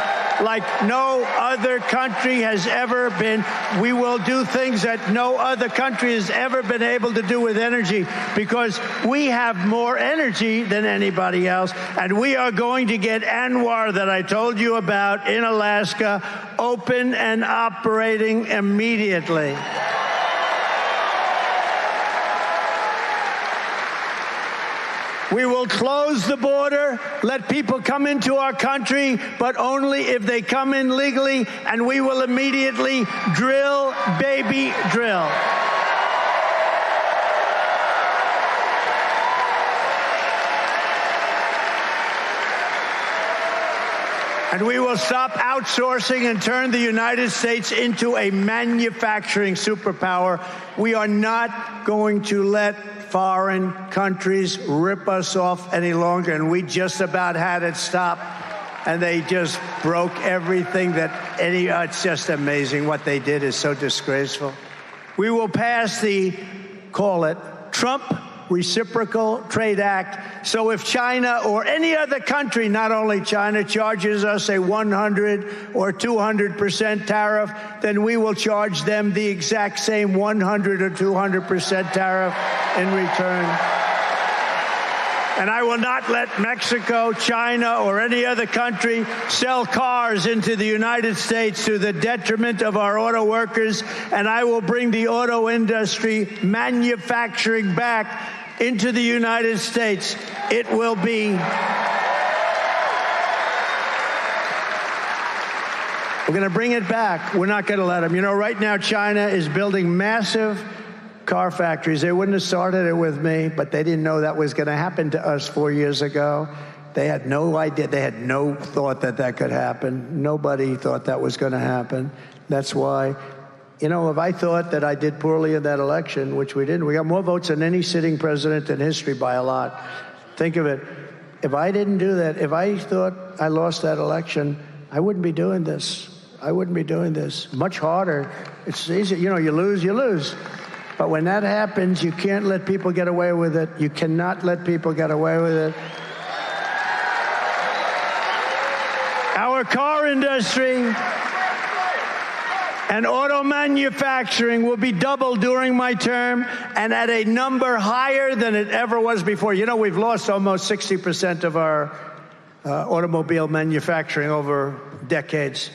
like no other country has ever been. We will do things that no other country has ever been able to do with energy, because we have more energy than anybody else. And we are going to get ANWR, that I told you about, in Alaska, open and operating immediately. We will close the border, let people come into our country, but only if they come in legally, and we will immediately drill, baby, drill. And we will stop outsourcing and turn the United States into a manufacturing superpower. We are not going to let foreign countries rip us off any longer, and we just about had it stop, and they just broke everything that it's just amazing. What they did is so disgraceful. We will pass call it Trump Reciprocal Trade Act. So if China or any other country, not only China, charges us a 100 or 200% tariff, then we will charge them the exact same 100 or 200% tariff in return. And I will not let Mexico, China, or any other country sell cars into the United States to the detriment of our auto workers. And I will bring the auto industry manufacturing back into the United States. It will be. We're going to bring it back. We're not going to let them. You know, right now, China is building massive car factories. They wouldn't have started it with me, but they didn't know that was going to happen to us 4 years ago. They had no idea. They had no thought that that could happen. Nobody thought that was going to happen. That's why, you know, if I thought that I did poorly in that election, which we didn't, we got more votes than any sitting president in history by a lot. Think of it. If I didn't do that, if I thought I lost that election, I wouldn't be doing this. I wouldn't be doing this. Much harder. It's easy. You know, you lose, you lose. But when that happens, you can't let people get away with it. You cannot let people get away with it. Our car industry and auto manufacturing will be doubled during my term and at a number higher than it ever was before. You know, we've lost almost 60% of our automobile manufacturing over decades.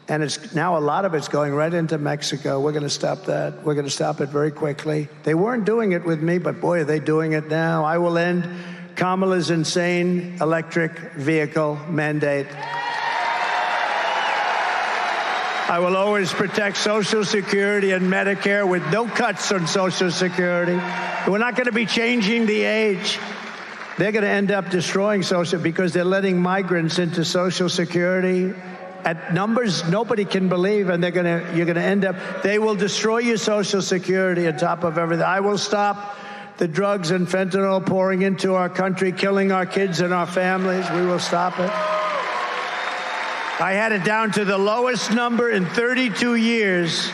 And it's now a lot of it's going right into Mexico. We're going to stop that. We're going to stop it very quickly. They weren't doing it with me, but boy, are they doing it now. I will end Kamala's insane electric vehicle mandate. I will always protect Social Security and Medicare with no cuts on Social Security. We're not going to be changing the age. They're going to end up destroying Social because they're letting migrants into Social Security at numbers nobody can believe, and you're going to end up, they will destroy your Social Security on top of everything. I will stop the drugs and fentanyl pouring into our country, killing our kids and our families. We will stop it. I had it down to the lowest number in 32 years,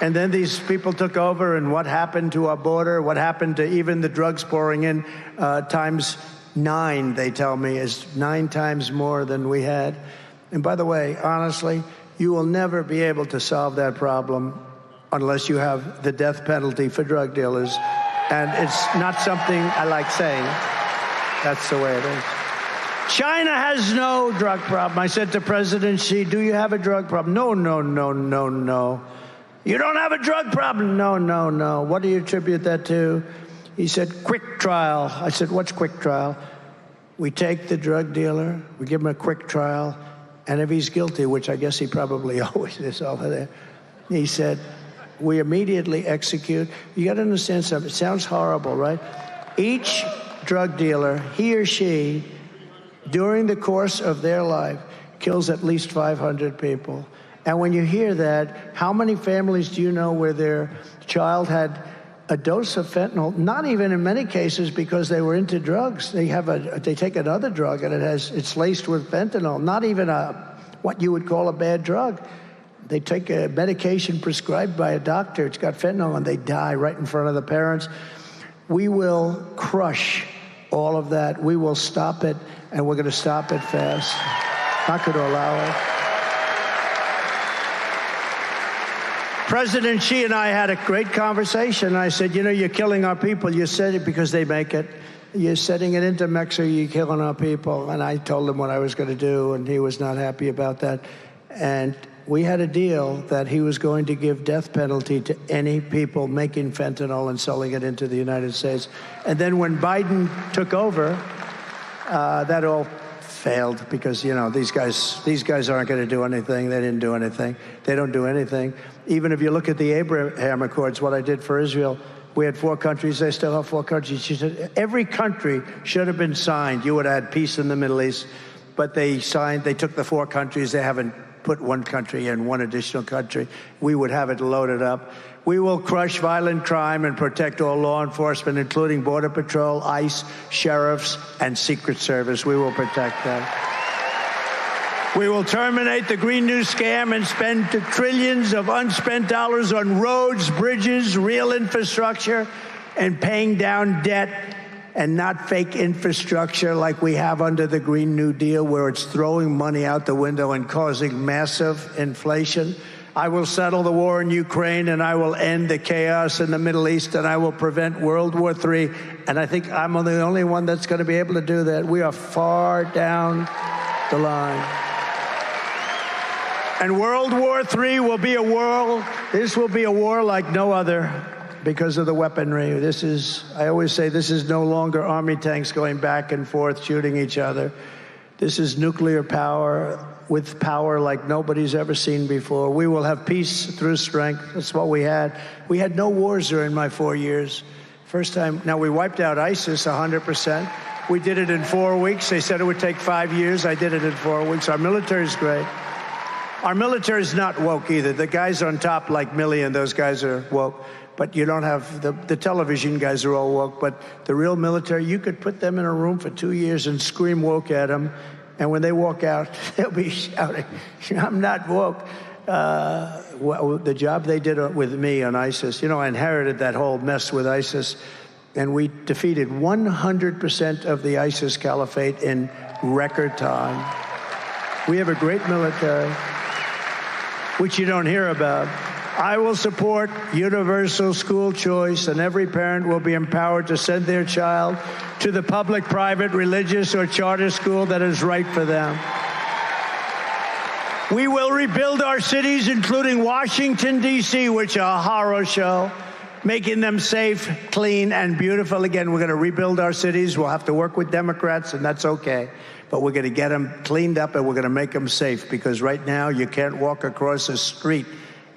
and then these people took over, and what happened to our border, what happened to even the drugs pouring in, times 9, they tell me, is 9 times more than we had. And by the way, honestly, you will never be able to solve that problem unless you have the death penalty for drug dealers. And it's not something I like saying. That's the way it is. China has no drug problem. I said to President Xi, do you have a drug problem? No, no, no, no, no. You don't have a drug problem? No, no, no. What do you attribute that to? He said, quick trial. I said, what's quick trial? We take the drug dealer, we give him a quick trial, and if he's guilty, which I guess he probably always is over there, he said, we immediately execute. You got to understand something. It sounds horrible, right? Each drug dealer, he or she, during the course of their life, kills at least 500 people. And when you hear that, how many families do you know where their child had a dose of fentanyl, not even in many cases because they were into drugs. They take another drug and it's laced with fentanyl, not even what you would call a bad drug. They take a medication prescribed by a doctor, it's got fentanyl, and they die right in front of the parents. We will crush all of that. We will stop it, and we're going to stop it fast. Not going to allow it. President Xi and I had a great conversation. I said, you know, you're killing our people. You said it because they make it. You're sending it into Mexico. You're killing our people. And I told him what I was going to do, and he was not happy about that. And we had a deal that he was going to give death penalty to any people making fentanyl and selling it into the United States. And then when Biden took over, that all failed because, you know, these guys aren't going to do anything. They didn't do anything. They don't do anything. Even if you look at the Abraham Accords, what I did for Israel, we had 4 countries. They still have 4 countries. She said every country should have been signed. You would have had peace in the Middle East. But they signed. They took the 4 countries. They haven't put 1 country in, 1 additional country. We would have it loaded up. We will crush violent crime and protect all law enforcement, including Border Patrol, ICE, sheriffs, and Secret Service. We will protect them. We will terminate the Green New Scam and spend trillions of unspent dollars on roads, bridges, real infrastructure, and paying down debt, and not fake infrastructure like we have under the Green New Deal, where it's throwing money out the window and causing massive inflation. I will settle the war in Ukraine, and I will end the chaos in the Middle East, and I will prevent World War III. And I think I'm the only one that's going to be able to do that. We are far down the line. And World War III will be this will be a war like no other because of the weaponry. I always say, this is no longer army tanks going back and forth shooting each other. This is nuclear power with power like nobody's ever seen before. We will have peace through strength. That's what we had. We had no wars during my 4 years. First time. Now, we wiped out ISIS 100%. We did it in 4 weeks. They said it would take 5 years. I did it in 4 weeks. Our military's great. Our military's not woke either. The guys on top, like Milley and those guys, are woke. But you don't have the television guys are all woke. But the real military, you could put them in a room for 2 years and scream woke at them. And when they walk out, they'll be shouting, I'm not woke. The job they did with me on ISIS, I inherited that whole mess with ISIS. And we defeated 100% of the ISIS caliphate in record time. We have a great military, which you don't hear about. I will support universal school choice, and every parent will be empowered to send their child to the public, private, religious, or charter school that is right for them. We will rebuild our cities, including Washington, D.C., which are a horror show, making them safe, clean, and beautiful. Again, we're going to rebuild our cities. We'll have to work with Democrats, and that's okay. But we're going to get them cleaned up, and we're going to make them safe, because right now you can't walk across a street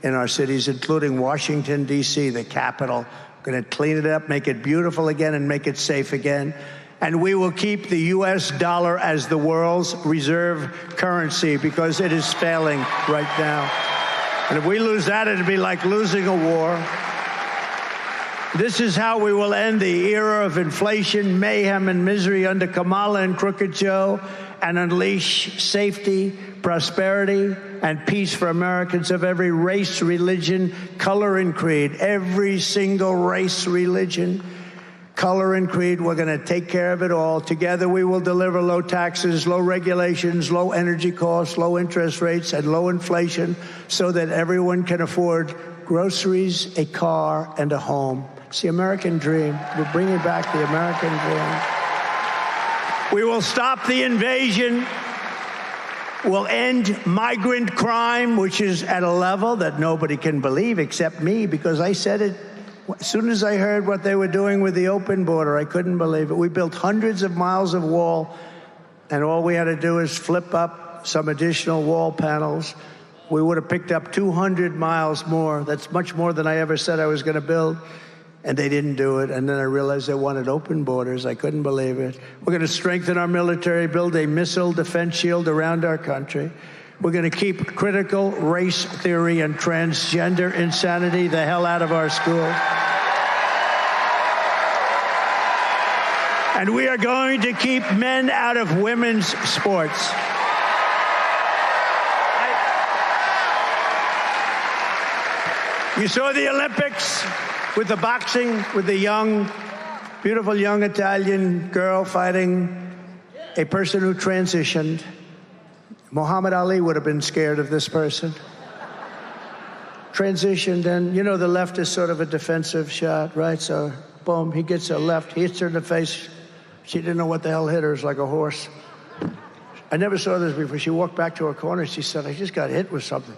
in our cities, including Washington, D.C., the capital. We're going to clean it up, make it beautiful again, and make it safe again. And we will keep the U.S. dollar as the world's reserve currency, because it is failing right now. And if we lose that, it'd be like losing a war. This is how we will end the era of inflation, mayhem, and misery under Kamala and Crooked Joe, and unleash safety, prosperity, and peace for Americans of every race, religion, color, and creed. Every single race, religion, color, and creed. We're going to take care of it all. Together, we will deliver low taxes, low regulations, low energy costs, low interest rates, and low inflation, so that everyone can afford groceries, a car, and a home. It's the American dream. We're bringing back the American dream. We will stop the invasion. We'll end migrant crime, which is at a level that nobody can believe except me, because I said it as soon as I heard what they were doing with the open border. I couldn't believe it. We built hundreds of miles of wall, and all we had to do is flip up some additional wall panels. We would have picked up 200 miles more. That's much more than I ever said I was going to build. And they didn't do it. And then I realized they wanted open borders. I couldn't believe it. We're going to strengthen our military, build a missile defense shield around our country. We're going to keep critical race theory and transgender insanity the hell out of our schools. And we are going to keep men out of women's sports. You saw the Olympics with the boxing, with the young, beautiful young Italian girl fighting a person who transitioned. Muhammad Ali would have been scared of this person. Transitioned, and the left is sort of a defensive shot, right? So, boom, he gets a left, he hits her in the face. She didn't know what the hell hit her. It's like a horse. I never saw this before. She walked back to her corner. She said, I just got hit with something.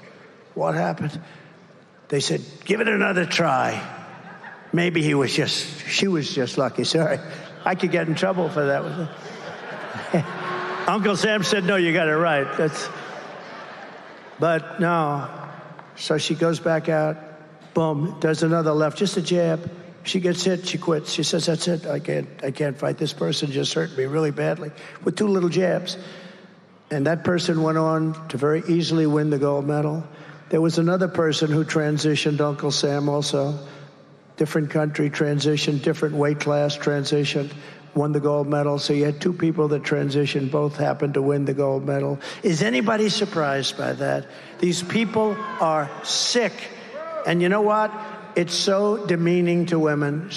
What happened? They said, give it another try. Maybe she was just lucky. Sorry. I could get in trouble for that. Uncle Sam said, no, you got it right. But no. So she goes back out, boom, does another left, just a jab. She gets hit, she quits. She says, that's it, I can't fight. This person just hurt me really badly with 2 little jabs. And that person went on to very easily win the gold medal. There was another person who transitioned, Uncle Sam also. Different country, transitioned, different weight class, transitioned, won the gold medal. So you had 2 people that transitioned, both happened to win the gold medal. Is anybody surprised by that? These people are sick. And you know what? It's so demeaning to women,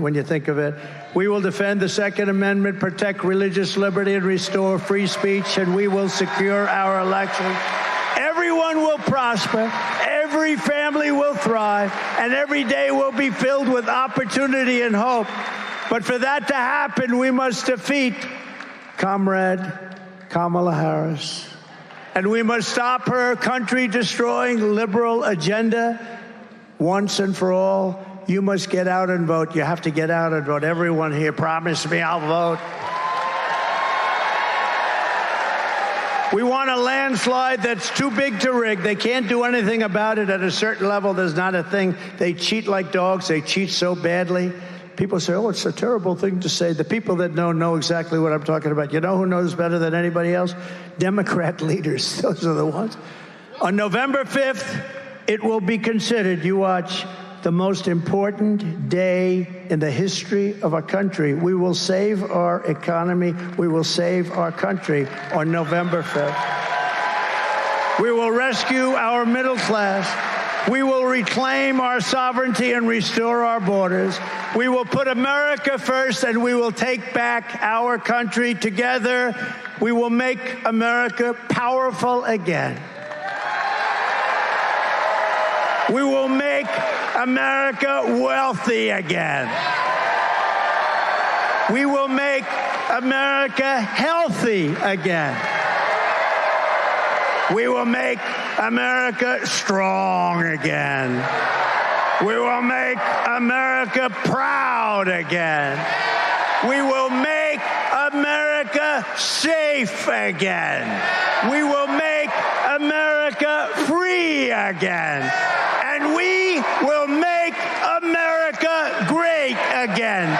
when you think of it. We will defend the Second Amendment, protect religious liberty, and restore free speech, and we will secure our election. Every everyone will prosper, every family will thrive, and every day will be filled with opportunity and hope. But for that to happen, we must defeat Comrade Kamala Harris. And we must stop her country-destroying liberal agenda once and for all. You must get out and vote. You have to get out and vote. Everyone here, promise me I'll vote. We want a landslide that's too big to rig. They can't do anything about it. At a certain level, there's not a thing. They cheat like dogs. They cheat so badly. People say, oh, it's a terrible thing to say. The people that know exactly what I'm talking about. You know who knows better than anybody else? Democrat leaders. Those are the ones. On November 5th, it will be considered, you watch, the most important day in the history of our country. We will save our economy. We will save our country on November 5th. We will rescue our middle class. We will reclaim our sovereignty and restore our borders. We will put America first, and we will take back our country together. We will make America powerful again. We will make America wealthy again. We will make America healthy again. We will make America strong again. We will make America proud again. We will make America safe again. We will make America free again. And we will make America great again.